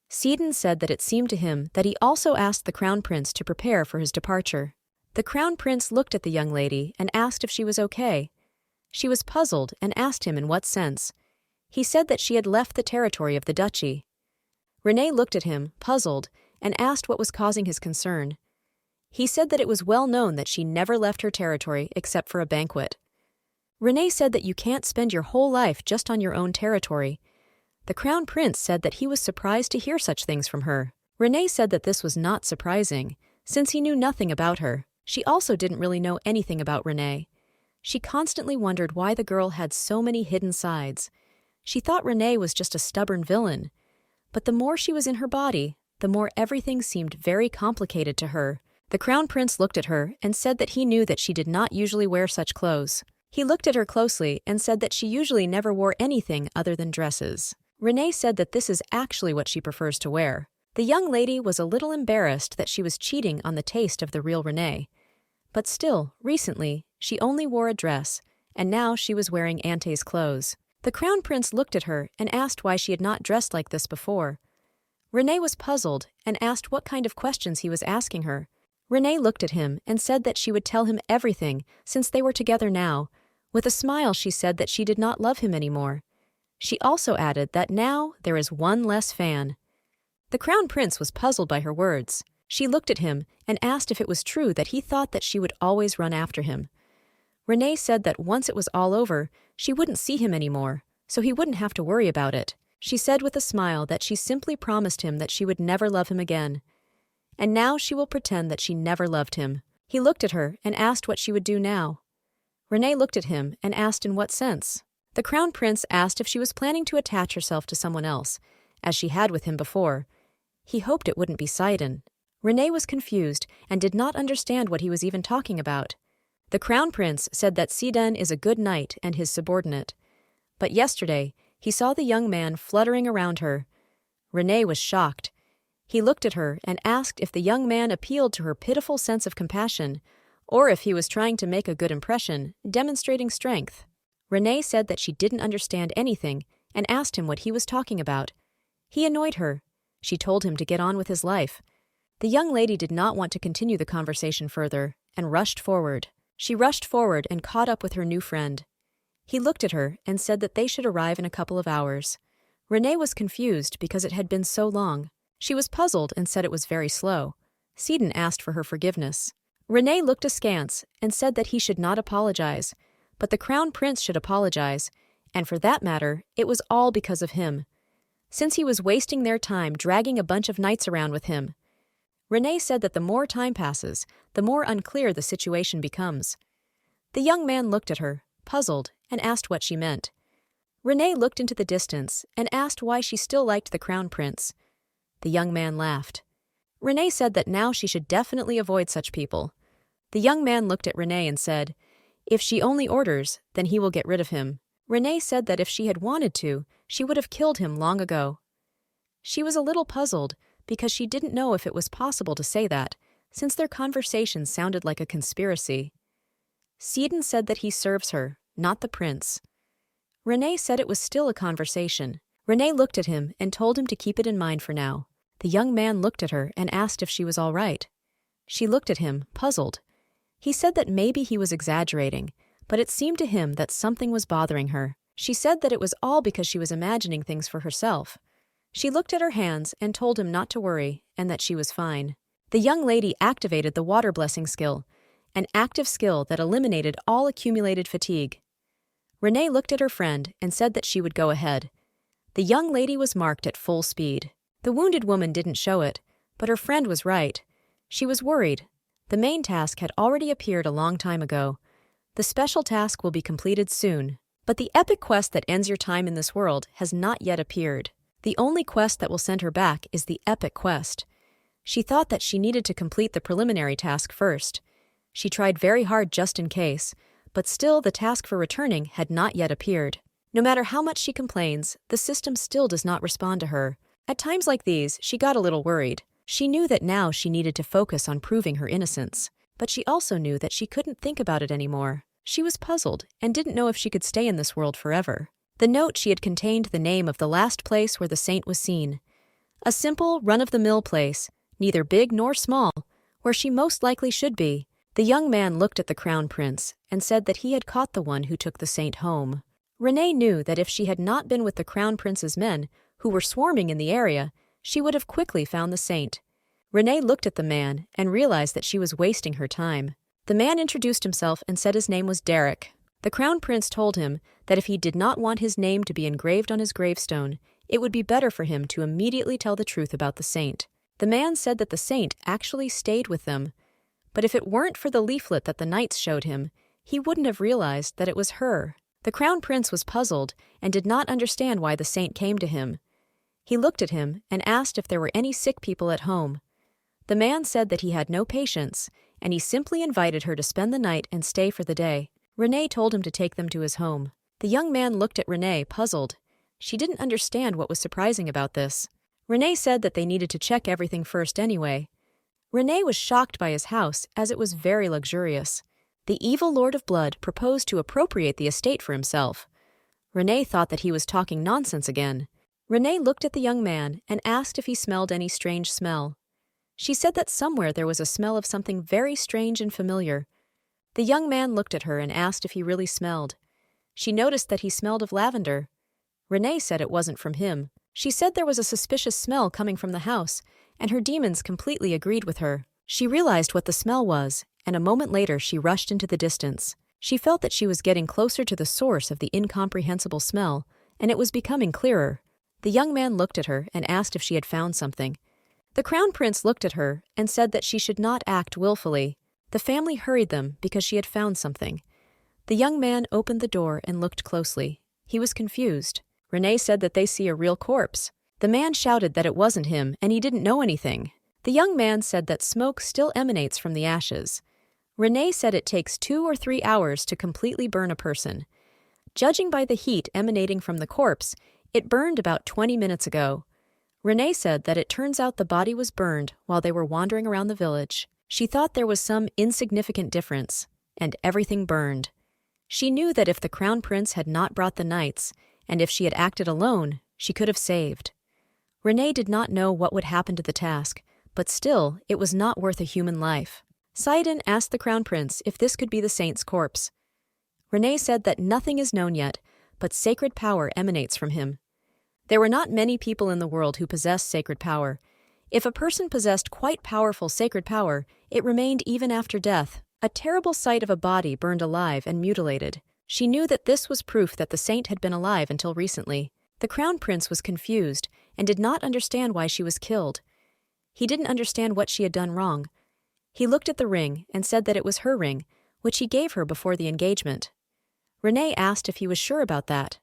Seedon said that it seemed to him that he also asked the crown prince to prepare for his departure. The crown prince looked at the young lady and asked if she was okay. She was puzzled and asked him in what sense. He said that she had left the territory of the duchy. Renee looked at him, puzzled, and asked what was causing his concern. He said that it was well known that she never left her territory except for a banquet. Renee said that you can't spend your whole life just on your own territory. The Crown Prince said that he was surprised to hear such things from her. Renee said that this was not surprising, since he knew nothing about her. She also didn't really know anything about Renee. She constantly wondered why the girl had so many hidden sides. She thought Renee was just a stubborn villain. But the more she was in her body, the more everything seemed very complicated to her. The Crown Prince looked at her and said that he knew that she did not usually wear such clothes. He looked at her closely and said that she usually never wore anything other than dresses. Renee said that this is actually what she prefers to wear. The young lady was a little embarrassed that she was cheating on the taste of the real Renee. But still, recently, she only wore a dress, and now she was wearing Ante's clothes. The Crown Prince looked at her and asked why she had not dressed like this before. Renee was puzzled and asked what kind of questions he was asking her. Renee looked at him and said that she would tell him everything since they were together now. With a smile, she said that she did not love him anymore. She also added that now there is one less fan. The Crown Prince was puzzled by her words. She looked at him and asked if it was true that he thought that she would always run after him. Renee said that once it was all over, she wouldn't see him anymore, so he wouldn't have to worry about it. She said with a smile that she simply promised him that she would never love him again. And now she will pretend that she never loved him. He looked at her and asked what she would do now. Renee looked at him and asked in what sense. The Crown Prince asked if she was planning to attach herself to someone else, as she had with him before. He hoped it wouldn't be Sidon. Renee was confused and did not understand what he was even talking about. The Crown Prince said that Sidon is a good knight and his subordinate. But yesterday, he saw the young man fluttering around her. Renee was shocked. He looked at her and asked if the young man appealed to her pitiful sense of compassion, or if he was trying to make a good impression, demonstrating strength. Renee said that she didn't understand anything and asked him what he was talking about. He annoyed her. She told him to get on with his life. The young lady did not want to continue the conversation further and rushed forward. She rushed forward and caught up with her new friend. He looked at her and said that they should arrive in a couple of hours. Renee was confused because it had been so long. She was puzzled and said it was very slow. Sidon asked for her forgiveness. Renee looked askance and said that he should not apologize, but the Crown Prince should apologize, and for that matter, it was all because of him. Since he was wasting their time dragging a bunch of knights around with him. Renee said that the more time passes, the more unclear the situation becomes. The young man looked at her, puzzled, and asked what she meant. Renee looked into the distance and asked why she still liked the Crown Prince. The young man laughed. Renee said that now she should definitely avoid such people. The young man looked at Renee and said, "If she only orders, then he will get rid of him." Renee said that if she had wanted to, she would have killed him long ago. She was a little puzzled because she didn't know if it was possible to say that, since their conversation sounded like a conspiracy. Sidon said that he serves her, not the prince. Renee said it was still a conversation. Renee looked at him and told him to keep it in mind for now. The young man looked at her and asked if she was all right. She looked at him, puzzled. He said that maybe he was exaggerating, but it seemed to him that something was bothering her. She said that it was all because she was imagining things for herself. She looked at her hands and told him not to worry and that she was fine. The young lady activated the water blessing skill, an active skill that eliminated all accumulated fatigue. Renee looked at her friend and said that she would go ahead. The young lady was marked at full speed. The wounded woman didn't show it, but her friend was right. She was worried. The main task had already appeared a long time ago. The special task will be completed soon. But the epic quest that ends your time in this world has not yet appeared. The only quest that will send her back is the epic quest. She thought that she needed to complete the preliminary task first. She tried very hard just in case, but still the task for returning had not yet appeared. No matter how much she complains, the system still does not respond to her. At times like these, she got a little worried. She knew that now she needed to focus on proving her innocence, but she also knew that she couldn't think about it anymore. She was puzzled and didn't know if she could stay in this world forever. The note she had contained the name of the last place where the saint was seen. A simple, run-of-the-mill place, neither big nor small, where she most likely should be. The young man looked at the crown prince and said that he had caught the one who took the saint home. Renee knew that if she had not been with the crown prince's men, who were swarming in the area, she would have quickly found the saint. Renee looked at the man and realized that she was wasting her time. The man introduced himself and said his name was Derek. The crown prince told him that if he did not want his name to be engraved on his gravestone, it would be better for him to immediately tell the truth about the saint. The man said that the saint actually stayed with them, but if it weren't for the leaflet that the knights showed him, he wouldn't have realized that it was her. The crown prince was puzzled and did not understand why the saint came to him. He looked at him and asked if there were any sick people at home. The man said that he had no patience, and he simply invited her to spend the night and stay for the day. Renee told him to take them to his home. The young man looked at Renee, puzzled. She didn't understand what was surprising about this. Renee said that they needed to check everything first anyway. Renee was shocked by his house, as it was very luxurious. The evil Lord of Blood proposed to appropriate the estate for himself. Renee thought that he was talking nonsense again. Renee looked at the young man and asked if he smelled any strange smell. She said that somewhere there was a smell of something very strange and familiar. The young man looked at her and asked if he really smelled. She noticed that he smelled of lavender. Renee said it wasn't from him. She said there was a suspicious smell coming from the house, and her demons completely agreed with her. She realized what the smell was, and a moment later she rushed into the distance. She felt that she was getting closer to the source of the incomprehensible smell, and it was becoming clearer. The young man looked at her and asked if she had found something. The crown prince looked at her and said that she should not act willfully. The family hurried them because she had found something. The young man opened the door and looked closely. He was confused. Renee said that they see a real corpse. The man shouted that it wasn't him and he didn't know anything. The young man said that smoke still emanates from the ashes. Renee said it takes 2 or 3 hours to completely burn a person. Judging by the heat emanating from the corpse, it burned about 20 minutes ago. Renee said that it turns out the body was burned while they were wandering around the village. She thought there was some insignificant difference, and everything burned. She knew that if the crown prince had not brought the knights, and if she had acted alone, she could have saved. Renee did not know what would happen to the task, but still, it was not worth a human life. Saidin asked the crown prince if this could be the saint's corpse. Renee said that nothing is known yet, but sacred power emanates from him. There were not many people in the world who possessed sacred power. If a person possessed quite powerful sacred power, it remained even after death. A terrible sight of a body burned alive and mutilated. She knew that this was proof that the saint had been alive until recently. The crown prince was confused and did not understand why she was killed. He didn't understand what she had done wrong. He looked at the ring and said that it was her ring, which he gave her before the engagement. Renee asked if he was sure about that.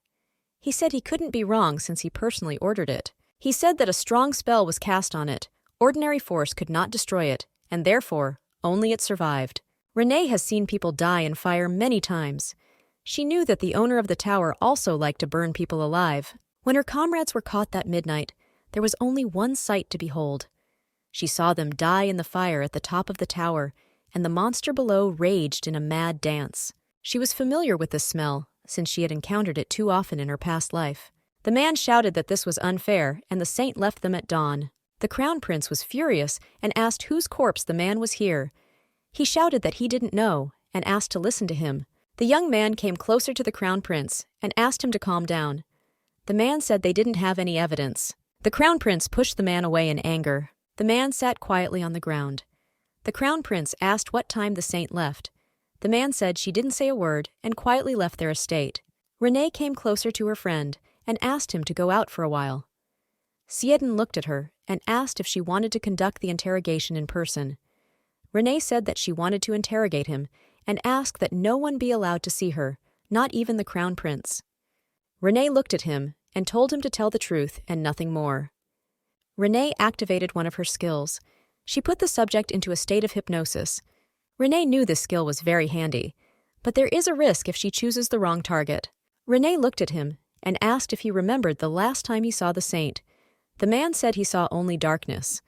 He said he couldn't be wrong since he personally ordered it. He said that a strong spell was cast on it. Ordinary force could not destroy it, and therefore, only it survived. Renee has seen people die in fire many times. She knew that the owner of the tower also liked to burn people alive. When her comrades were caught that midnight, there was only one sight to behold. She saw them die in the fire at the top of the tower, and the monster below raged in a mad dance. She was familiar with this smell, since she had encountered it too often in her past life. The man shouted that this was unfair, and the saint left them at dawn. The crown prince was furious and asked whose corpse the man was here. He shouted that he didn't know, and asked to listen to him. The young man came closer to the crown prince and asked him to calm down. The man said they didn't have any evidence. The crown prince pushed the man away in anger. The man sat quietly on the ground. The crown prince asked what time the saint left. The man said she didn't say a word and quietly left their estate. Renee came closer to her friend and asked him to go out for a while. Saidin looked at her and asked if she wanted to conduct the interrogation in person. Renee said that she wanted to interrogate him and asked that no one be allowed to see her, not even the crown prince. Renee looked at him and told him to tell the truth and nothing more. Renee activated one of her skills. She put the subject into a state of hypnosis. Renee knew this skill was very handy, but there is a risk if she chooses the wrong target. Renee looked at him and asked if he remembered the last time he saw the saint. The man said he saw only darkness.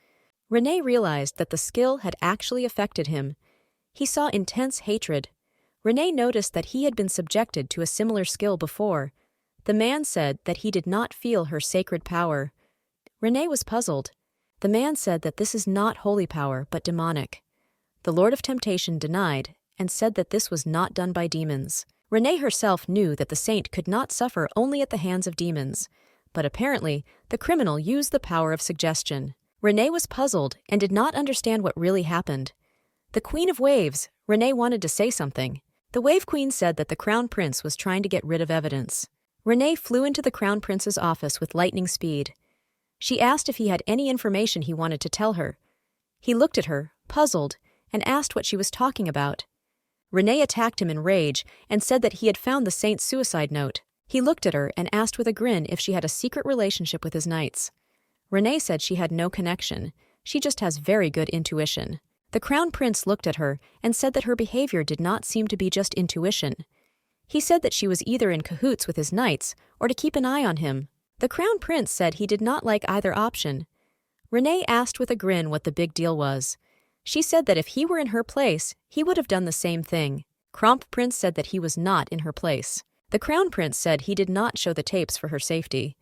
Renee realized that the skill had actually affected him. He saw intense hatred. Renee noticed that he had been subjected to a similar skill before. The man said that he did not feel her sacred power. Renee was puzzled. The man said that this is not holy power, but demonic. The Lord of Temptation denied and said that this was not done by demons. Renee herself knew that the saint could not suffer only at the hands of demons, but apparently the criminal used the power of suggestion. Renee was puzzled and did not understand what really happened. The Queen of Waves, Renee wanted to say something. The Wave Queen said that the Crown Prince was trying to get rid of evidence. Renee flew into the Crown Prince's office with lightning speed. She asked if he had any information he wanted to tell her. He looked at her, puzzled, and asked what she was talking about. Renee attacked him in rage and said that he had found the saint's suicide note. He looked at her and asked with a grin if she had a secret relationship with his knights. Renee said she had no connection. She just has very good intuition. The Crown Prince looked at her and said that her behavior did not seem to be just intuition. He said that she was either in cahoots with his knights or to keep an eye on him. The Crown Prince said he did not like either option. Renee asked with a grin what the big deal was. She said that if he were in her place, he would have done the same thing. Crown Prince said that he was not in her place. The Crown Prince said he did not show the tapes for her safety.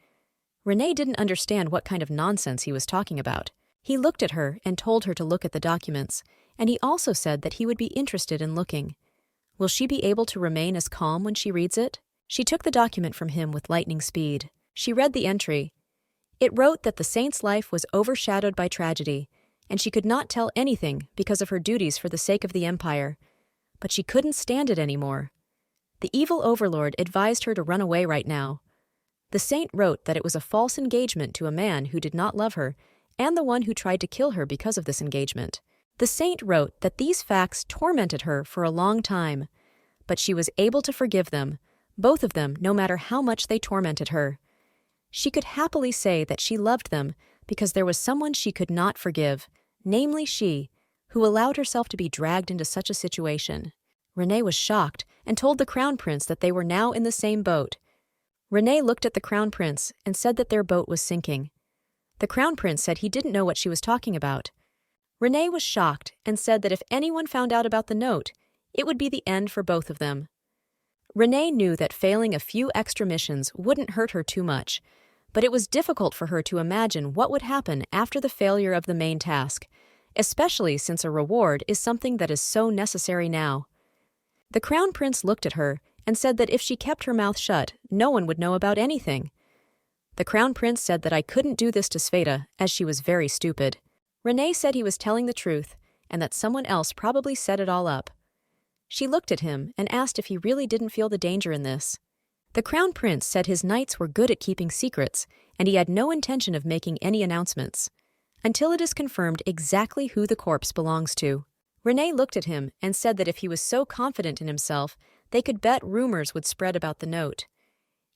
Renee didn't understand what kind of nonsense he was talking about. He looked at her and told her to look at the documents, and he also said that he would be interested in looking. Will she be able to remain as calm when she reads it? She took the document from him with lightning speed. She read the entry. It wrote that the saint's life was overshadowed by tragedy, and she could not tell anything because of her duties for the sake of the empire. But she couldn't stand it anymore. The evil overlord advised her to run away right now. The saint wrote that it was a false engagement to a man who did not love her, and the one who tried to kill her because of this engagement. The saint wrote that these facts tormented her for a long time, but she was able to forgive them, both of them, no matter how much they tormented her. She could happily say that she loved them because there was someone she could not forgive, namely she, who allowed herself to be dragged into such a situation. Renee was shocked and told the Crown Prince that they were now in the same boat. Renee looked at the Crown Prince and said that their boat was sinking. The Crown Prince said he didn't know what she was talking about. Renee was shocked and said that if anyone found out about the note, it would be the end for both of them. Renee knew that failing a few extra missions wouldn't hurt her too much, but it was difficult for her to imagine what would happen after the failure of the main task, especially since a reward is something that is so necessary now. The Crown Prince looked at her and said that if she kept her mouth shut, no one would know about anything. The Crown Prince said that I couldn't do this to Sveta, as she was very stupid. Renee said he was telling the truth, and that someone else probably set it all up. She looked at him and asked if he really didn't feel the danger in this. The Crown Prince said his knights were good at keeping secrets, and he had no intention of making any announcements, until it is confirmed exactly who the corpse belongs to. Renee looked at him and said that if he was so confident in himself, they could bet rumors would spread about the note.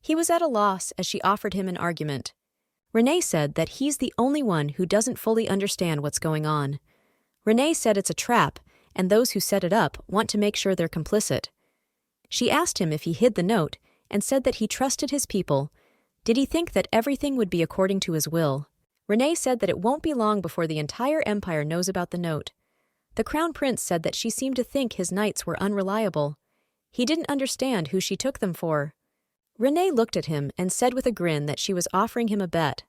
He was at a loss as she offered him an argument. Renee said that he's the only one who doesn't fully understand what's going on. Renee said it's a trap, and those who set it up want to make sure they're complicit. She asked him if he hid the note and said that he trusted his people. Did he think that everything would be according to his will? Renee said that it won't be long before the entire empire knows about the note. The Crown Prince said that she seemed to think his knights were unreliable. He didn't understand who she took them for. Renee looked at him and said with a grin that she was offering him a bet.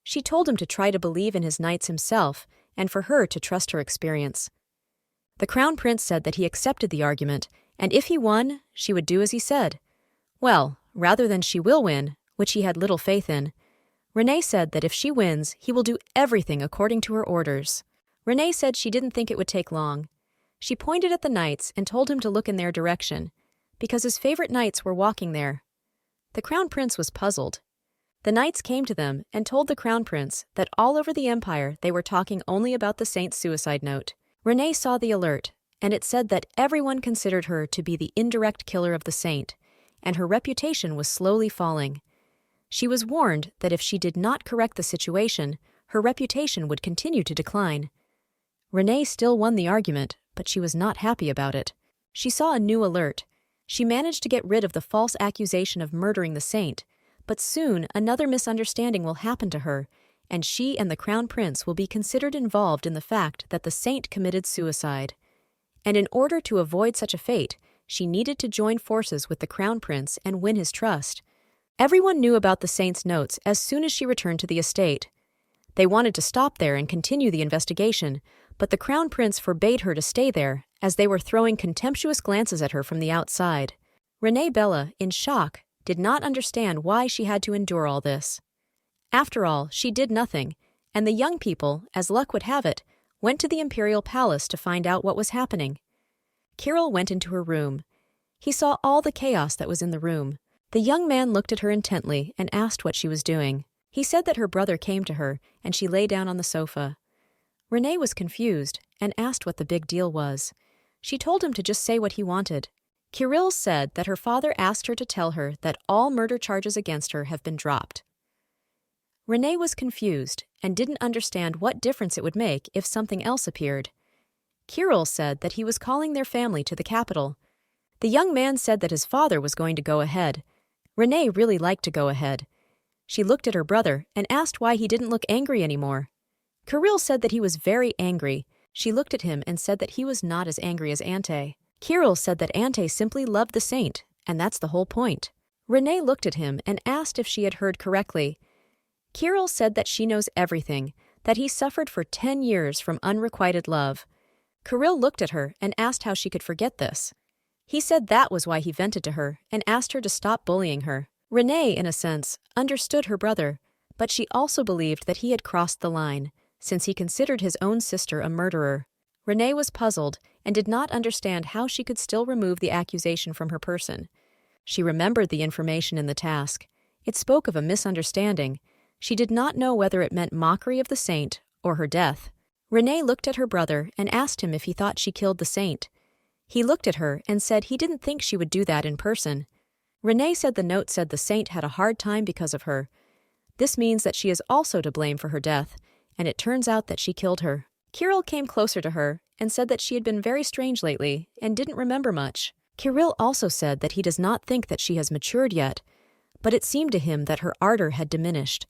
She told him to try to believe in his knights himself and for her to trust her experience. The Crown Prince said that he accepted the argument, and if he won, she would do as he said. Well, rather than she will win, which he had little faith in, Renee said that if she wins, he will do everything according to her orders. Renee said she didn't think it would take long. She pointed at the knights and told him to look in their direction, because his favorite knights were walking there. The Crown Prince was puzzled. The knights came to them and told the Crown Prince that all over the empire they were talking only about the saint's suicide note. Renee saw the alert, and it said that everyone considered her to be the indirect killer of the saint, and her reputation was slowly falling. She was warned that if she did not correct the situation, her reputation would continue to decline. Renee still won the argument, but she was not happy about it. She saw a new alert. She managed to get rid of the false accusation of murdering the saint, but soon another misunderstanding will happen to her, and she and the Crown Prince will be considered involved in the fact that the saint committed suicide. And in order to avoid such a fate, she needed to join forces with the Crown Prince and win his trust. Everyone knew about the saint's notes as soon as she returned to the estate. They wanted to stop there and continue the investigation, but the Crown Prince forbade her to stay there, as they were throwing contemptuous glances at her from the outside. Renee Bella, in shock, did not understand why she had to endure all this. After all, she did nothing, and the young people, as luck would have it, went to the imperial palace to find out what was happening. Kirill went into her room. He saw all the chaos that was in the room. The young man looked at her intently and asked what she was doing. He said that her brother came to her, and she lay down on the sofa. Renee was confused and asked what the big deal was. She told him to just say what he wanted. Kirill said that her father asked her to tell her that all murder charges against her have been dropped. Renee was confused and didn't understand what difference it would make if something else appeared. Kirill said that he was calling their family to the capital. The young man said that his father was going to go ahead. Renee really liked to go ahead. She looked at her brother and asked why he didn't look angry anymore. Kirill said that he was very angry. She looked at him and said that he was not as angry as Ante. Kirill said that Ante simply loved the saint, and that's the whole point. Renee looked at him and asked if she had heard correctly. Kirill said that she knows everything, that he suffered for 10 years from unrequited love. Kirill looked at her and asked how she could forget this. He said that was why he vented to her and asked her to stop bullying her. Renee, in a sense, understood her brother, but she also believed that he had crossed the line, since he considered his own sister a murderer. Renee was puzzled and did not understand how she could still remove the accusation from her person. She remembered the information in the task. It spoke of a misunderstanding. She did not know whether it meant mockery of the saint or her death. Renee looked at her brother and asked him if he thought she killed the saint. He looked at her and said he didn't think she would do that in person. Renee said the note said the saint had a hard time because of her. This means that she is also to blame for her death, and it turns out that she killed her. Kirill came closer to her and said that she had been very strange lately and didn't remember much. Kirill also said that he does not think that she has matured yet, but it seemed to him that her ardor had diminished.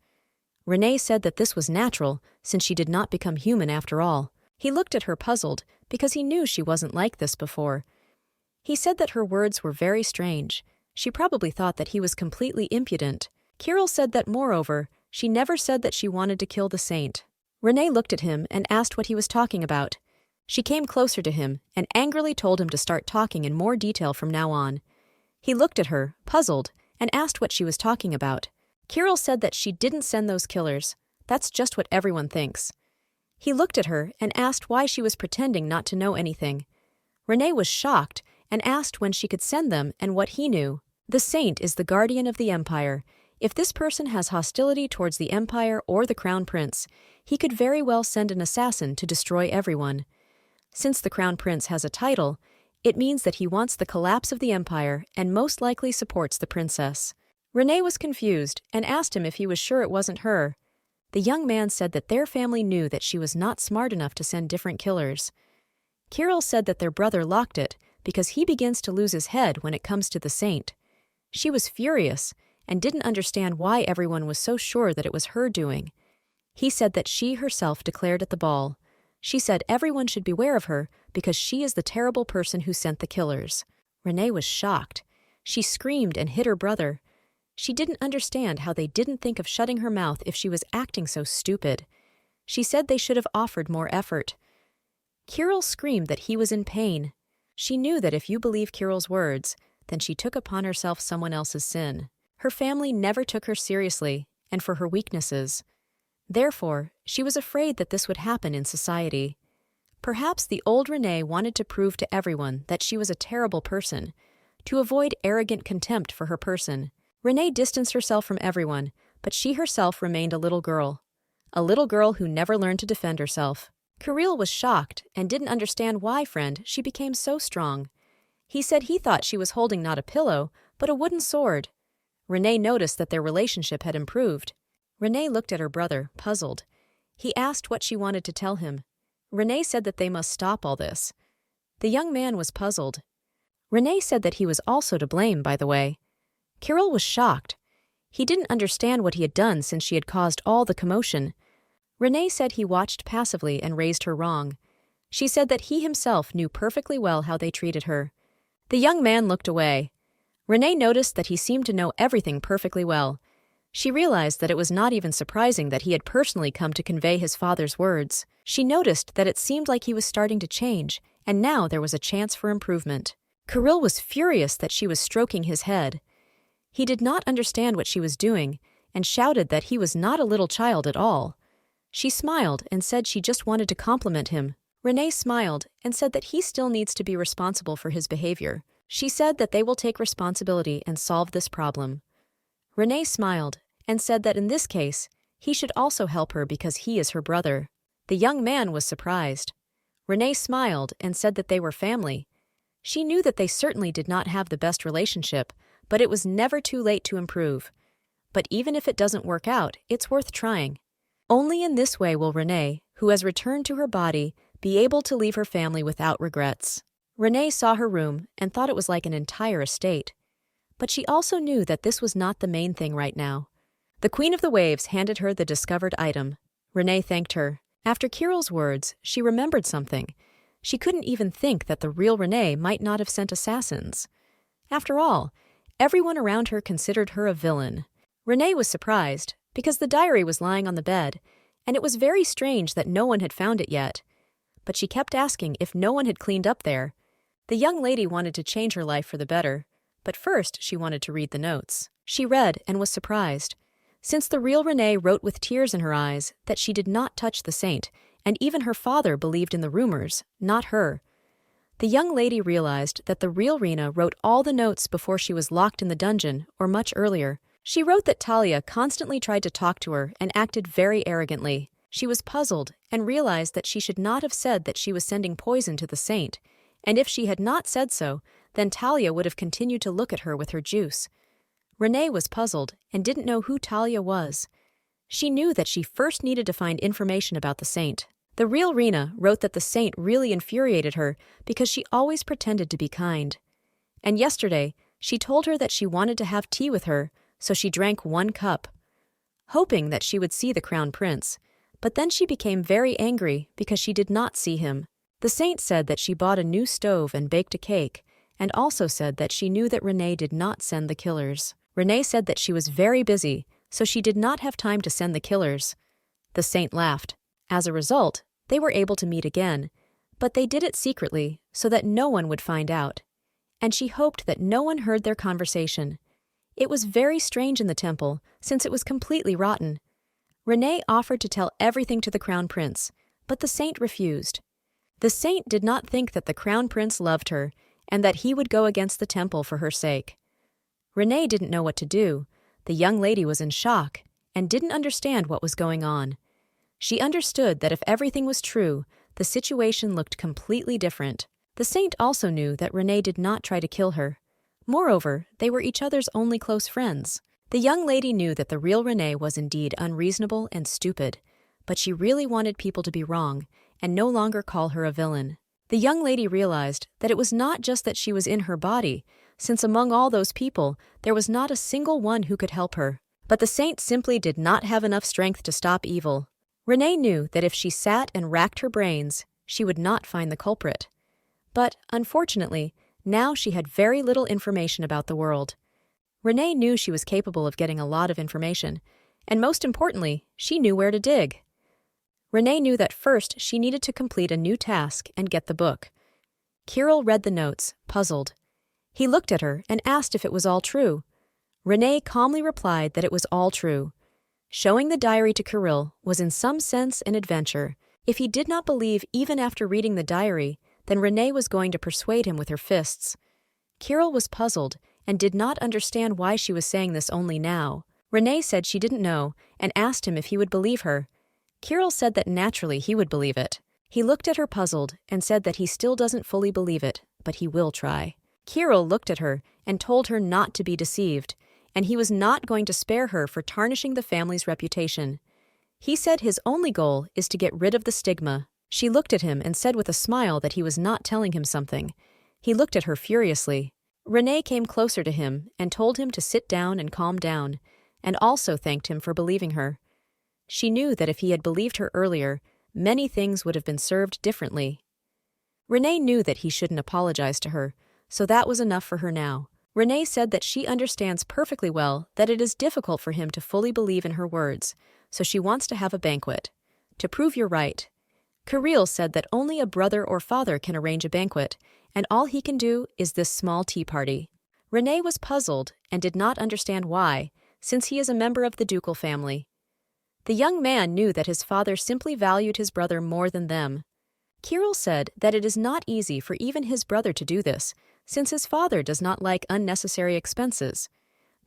Renee said that this was natural, since she did not become human after all. He looked at her puzzled, because he knew she wasn't like this before. He said that her words were very strange. She probably thought that he was completely impudent. Kirill said that, moreover, she never said that she wanted to kill the saint. Renee looked at him and asked what he was talking about. She came closer to him and angrily told him to start talking in more detail from now on. He looked at her, puzzled, and asked what she was talking about. Kirill said that she didn't send those killers. That's just what everyone thinks. He looked at her and asked why she was pretending not to know anything. Renee was shocked and asked when she could send them and what he knew. The saint is the guardian of the empire. If this person has hostility towards the empire or the crown prince, he could very well send an assassin to destroy everyone. Since the crown prince has a title, it means that he wants the collapse of the empire and most likely supports the princess. Renee was confused and asked him if he was sure it wasn't her. The young man said that their family knew that she was not smart enough to send different killers. Kirill said that their brother locked it because he begins to lose his head when it comes to the saint. She was furious and didn't understand why everyone was so sure that it was her doing. He said that she herself declared at the ball. She said everyone should beware of her because she is the terrible person who sent the killers. Renee was shocked. She screamed and hit her brother. She didn't understand how they didn't think of shutting her mouth if she was acting so stupid. She said they should have offered more effort. Kirill screamed that he was in pain. She knew that if you believe Kirill's words, then she took upon herself someone else's sin. Her family never took her seriously, and for her weaknesses. Therefore, she was afraid that this would happen in society. Perhaps the old Renee wanted to prove to everyone that she was a terrible person, to avoid arrogant contempt for her person. Renee distanced herself from everyone, but she herself remained a little girl who never learned to defend herself. Kirill was shocked and didn't understand why, she became so strong. He said he thought she was holding not a pillow, but a wooden sword. Renee noticed that their relationship had improved. Renee looked at her brother, puzzled. He asked what she wanted to tell him. Renee said that they must stop all this. The young man was puzzled. Renee said that he was also to blame, by the way. Kirill was shocked. He didn't understand what he had done since she had caused all the commotion. Renee said he watched passively and raised her wrong. She said that he himself knew perfectly well how they treated her. The young man looked away. Renee noticed that he seemed to know everything perfectly well. She realized that it was not even surprising that he had personally come to convey his father's words. She noticed that it seemed like he was starting to change, and now there was a chance for improvement. Kirill was furious that she was stroking his head. He did not understand what she was doing, and shouted that he was not a little child at all. She smiled and said she just wanted to compliment him. Renee smiled and said that he still needs to be responsible for his behavior. She said that they will take responsibility and solve this problem. Renee smiled and said that in this case, he should also help her because he is her brother. The young man was surprised. Renee smiled and said that they were family. She knew that they certainly did not have the best relationship, but it was never too late to improve. But even if it doesn't work out, it's worth trying. Only in this way will Renee, who has returned to her body, be able to leave her family without regrets. Renee saw her room and thought it was like an entire estate. But she also knew that this was not the main thing right now. The Queen of the Waves handed her the discovered item. Renee thanked her. After Kirill's words, she remembered something. She couldn't even think that the real Renee might not have sent assassins. After all, everyone around her considered her a villain. Renee was surprised, because the diary was lying on the bed, and it was very strange that no one had found it yet. But she kept asking if no one had cleaned up there. The young lady wanted to change her life for the better, but first she wanted to read the notes. She read and was surprised. Since the real Renee wrote with tears in her eyes that she did not touch the saint, and even her father believed in the rumors, not her. The young lady realized that the real Rena wrote all the notes before she was locked in the dungeon, or much earlier. She wrote that Talia constantly tried to talk to her and acted very arrogantly. She was puzzled and realized that she should not have said that she was sending poison to the saint, and if she had not said so, then Talia would have continued to look at her with her juice. Renee was puzzled and didn't know who Talia was. She knew that she first needed to find information about the saint. The real Rena wrote that the saint really infuriated her because she always pretended to be kind. And yesterday, she told her that she wanted to have tea with her, so she drank 1 cup, hoping that she would see the crown prince. But then she became very angry because she did not see him. The saint said that she bought a new stove and baked a cake, and also said that she knew that Renee did not send the killers. Renee said that she was very busy, so she did not have time to send the killers. The saint laughed. As a result, they were able to meet again, but they did it secretly so that no one would find out. And she hoped that no one heard their conversation. It was very strange in the temple, since it was completely rotten. Renee offered to tell everything to the crown prince, but the saint refused. The saint did not think that the crown prince loved her, and that he would go against the temple for her sake. Renee didn't know what to do. The young lady was in shock and didn't understand what was going on. She understood that if everything was true, the situation looked completely different. The saint also knew that Renee did not try to kill her. Moreover, they were each other's only close friends. The young lady knew that the real Renee was indeed unreasonable and stupid, but she really wanted people to be wrong and no longer call her a villain. The young lady realized that it was not just that she was in her body, since among all those people, there was not a single one who could help her. But the saint simply did not have enough strength to stop evil. Renee knew that if she sat and racked her brains, she would not find the culprit. But, unfortunately, now she had very little information about the world. Renee knew she was capable of getting a lot of information, and most importantly, she knew where to dig. Renee knew that first she needed to complete a new task and get the book. Kirill read the notes, puzzled. He looked at her and asked if it was all true. Renee calmly replied that it was all true. Showing the diary to Kirill was in some sense an adventure. If he did not believe even after reading the diary, then Renee was going to persuade him with her fists. Kirill was puzzled and did not understand why she was saying this only now. Renee said she didn't know and asked him if he would believe her. Kirill said that naturally he would believe it. He looked at her puzzled and said that he still doesn't fully believe it, but he will try. Kirill looked at her and told her not to be deceived, and he was not going to spare her for tarnishing the family's reputation. He said his only goal is to get rid of the stigma. She looked at him and said with a smile that he was not telling him something. He looked at her furiously. Renee came closer to him and told him to sit down and calm down, and also thanked him for believing her. She knew that if he had believed her earlier, many things would have been served differently. Renee knew that he shouldn't apologize to her, so that was enough for her now. Renee said that she understands perfectly well that it is difficult for him to fully believe in her words, so she wants to have a banquet. To prove you're right. Kirill said that only a brother or father can arrange a banquet, and all he can do is this small tea party. Renee was puzzled and did not understand why, since he is a member of the ducal family. The young man knew that his father simply valued his brother more than them. Kirill said that it is not easy for even his brother to do this, since his father does not like unnecessary expenses.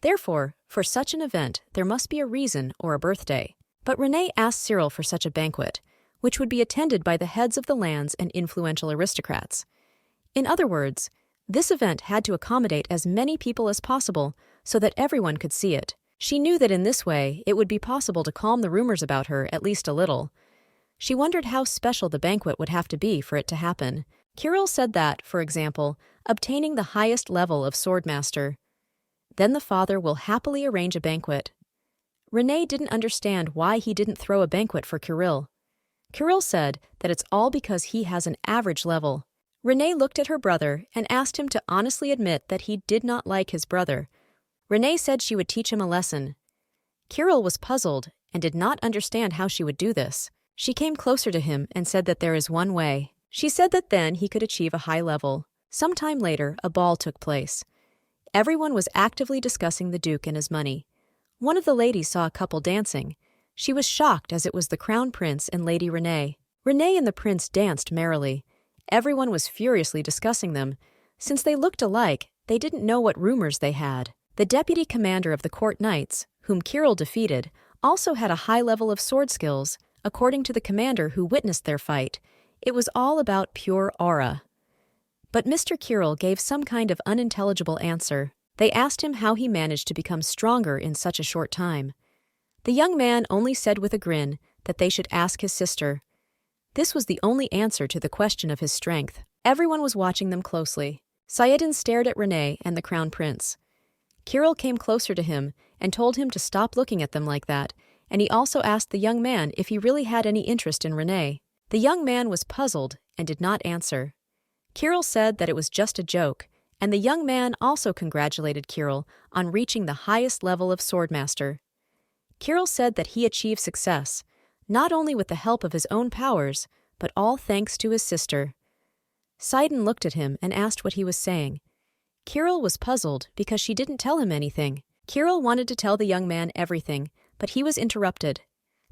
Therefore, for such an event, there must be a reason or a birthday. But Renee asked Cyril for such a banquet, which would be attended by the heads of the lands and influential aristocrats. In other words, this event had to accommodate as many people as possible so that everyone could see it. She knew that in this way it would be possible to calm the rumors about her at least a little. She wondered how special the banquet would have to be for it to happen. Kirill said that, for example, obtaining the highest level of swordmaster. Then the father will happily arrange a banquet. Renee didn't understand why he didn't throw a banquet for Kirill. Kirill said that it's all because he has an average level. Renee looked at her brother and asked him to honestly admit that he did not like his brother. Renee said she would teach him a lesson. Kirill was puzzled and did not understand how she would do this. She came closer to him and said that there is one way. She said that then he could achieve a high level. Sometime later, a ball took place. Everyone was actively discussing the Duke and his money. One of the ladies saw a couple dancing. She was shocked as it was the Crown Prince and Lady Renee. Renee and the prince danced merrily. Everyone was furiously discussing them. Since they looked alike, they didn't know what rumors they had. The deputy commander of the court knights, whom Kirill defeated, also had a high level of sword skills, according to the commander who witnessed their fight. It was all about pure aura. But Mr. Kirill gave some kind of unintelligible answer. They asked him how he managed to become stronger in such a short time. The young man only said with a grin that they should ask his sister. This was the only answer to the question of his strength. Everyone was watching them closely. Saidin stared at Renee and the Crown Prince. Kirill came closer to him and told him to stop looking at them like that, and he also asked the young man if he really had any interest in Renee. The young man was puzzled and did not answer. Kirill said that it was just a joke, and the young man also congratulated Kirill on reaching the highest level of swordmaster. Kirill said that he achieved success, not only with the help of his own powers, but all thanks to his sister. Saidin looked at him and asked what he was saying. Kirill was puzzled because she didn't tell him anything. Kirill wanted to tell the young man everything, but he was interrupted.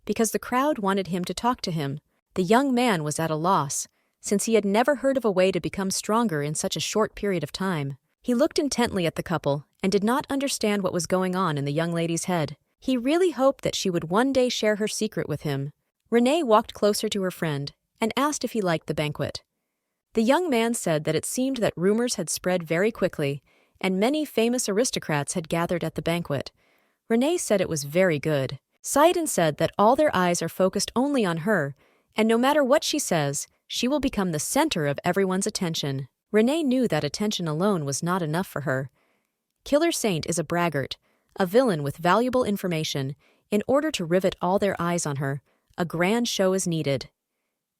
Because the crowd wanted him to talk to him, the young man was at a loss, since he had never heard of a way to become stronger in such a short period of time. He looked intently at the couple and did not understand what was going on in the young lady's head. He really hoped that she would one day share her secret with him. Renee walked closer to her friend and asked if he liked the banquet. The young man said that it seemed that rumors had spread very quickly, and many famous aristocrats had gathered at the banquet. Renee said it was very good. Saidin said that all their eyes are focused only on her, and no matter what she says, she will become the center of everyone's attention. Renee knew that attention alone was not enough for her. Killer Saint is a braggart, a villain with valuable information. In order to rivet all their eyes on her, a grand show is needed.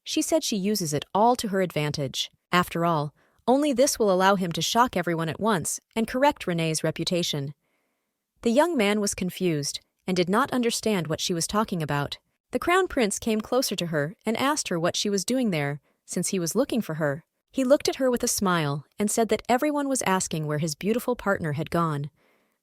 She said she uses it all to her advantage. After all, only this will allow him to shock everyone at once and correct Renee's reputation. The young man was confused and did not understand what she was talking about. The Crown Prince came closer to her and asked her what she was doing there, since he was looking for her. He looked at her with a smile and said that everyone was asking where his beautiful partner had gone.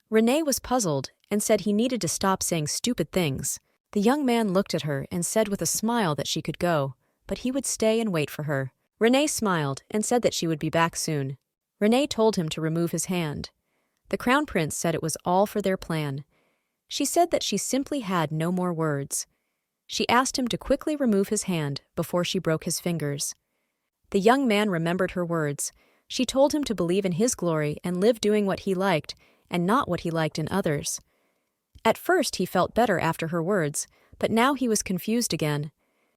Renee was puzzled and said he needed to stop saying stupid things. The young man looked at her and said with a smile that she could go, but he would stay and wait for her. Renee smiled and said that she would be back soon. Renee told him to remove his hand. The Crown Prince said it was all for their plan. She said that she simply had no more words. She asked him to quickly remove his hand before she broke his fingers. The young man remembered her words. She told him to believe in his glory and live doing what he liked and not what he liked in others. At first he felt better after her words, but now he was confused again.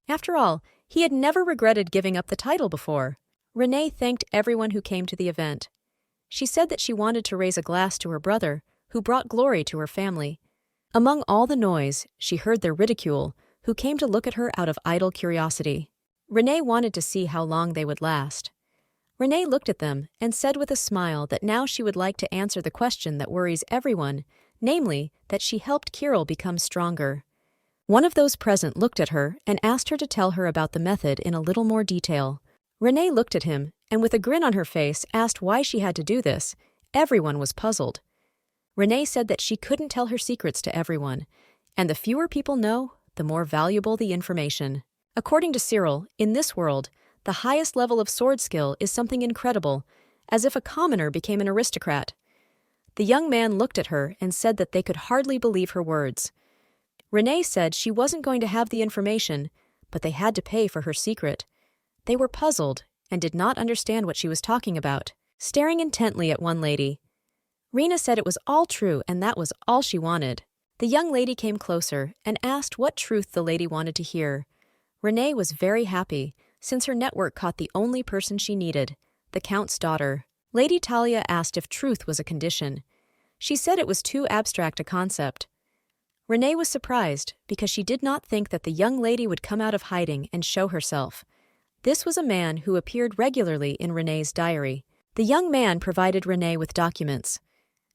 After all, he had never regretted giving up the title before. Renee thanked everyone who came to the event. She said that she wanted to raise a glass to her brother, who brought glory to her family. Among all the noise, she heard their ridicule, who came to look at her out of idle curiosity. Renee wanted to see how long they would last. Renee looked at them and said with a smile that now she would like to answer the question that worries everyone, namely, that she helped Kirill become stronger. One of those present looked at her and asked her to tell her about the method in a little more detail. Renee looked at him and with a grin on her face asked why she had to do this. Everyone was puzzled. Renee said that she couldn't tell her secrets to everyone, and the fewer people know, the more valuable the information. According to Cyril, in this world, the highest level of sword skill is something incredible, as if a commoner became an aristocrat. The young man looked at her and said that they could hardly believe her words. Renee said she wasn't going to have the information, but they had to pay for her secret. They were puzzled and did not understand what she was talking about, staring intently at one lady. Rena said it was all true and that was all she wanted. The young lady came closer and asked what truth the lady wanted to hear. Renee was very happy, since her network caught the only person she needed, the Count's daughter. Lady Talia asked if truth was a condition. She said it was too abstract a concept. Renee was surprised because she did not think that the young lady would come out of hiding and show herself. This was a man who appeared regularly in Renee's diary. The young man provided Renee with documents.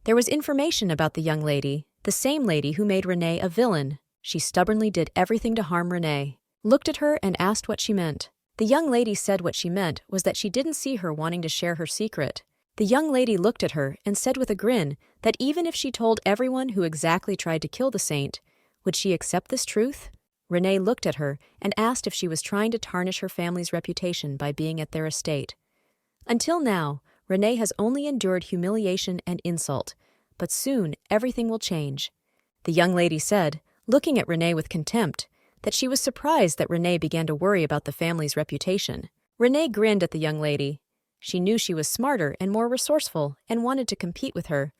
There was information about the young lady, the same lady who made Renee a villain. She stubbornly did everything to harm Renee, looked at her and asked what she meant. The young lady said what she meant was that she didn't see her wanting to share her secret. The young lady looked at her and said with a grin that even if she told everyone who exactly tried to kill the saint, would she accept this truth? Renee looked at her and asked if she was trying to tarnish her family's reputation by being at their estate. Until now, Renee has only endured humiliation and insult, but soon everything will change. The young lady said, looking at Renee with contempt, that she was surprised that Renee began to worry about the family's reputation. Renee grinned at the young lady. She knew she was smarter and more resourceful and wanted to compete with her.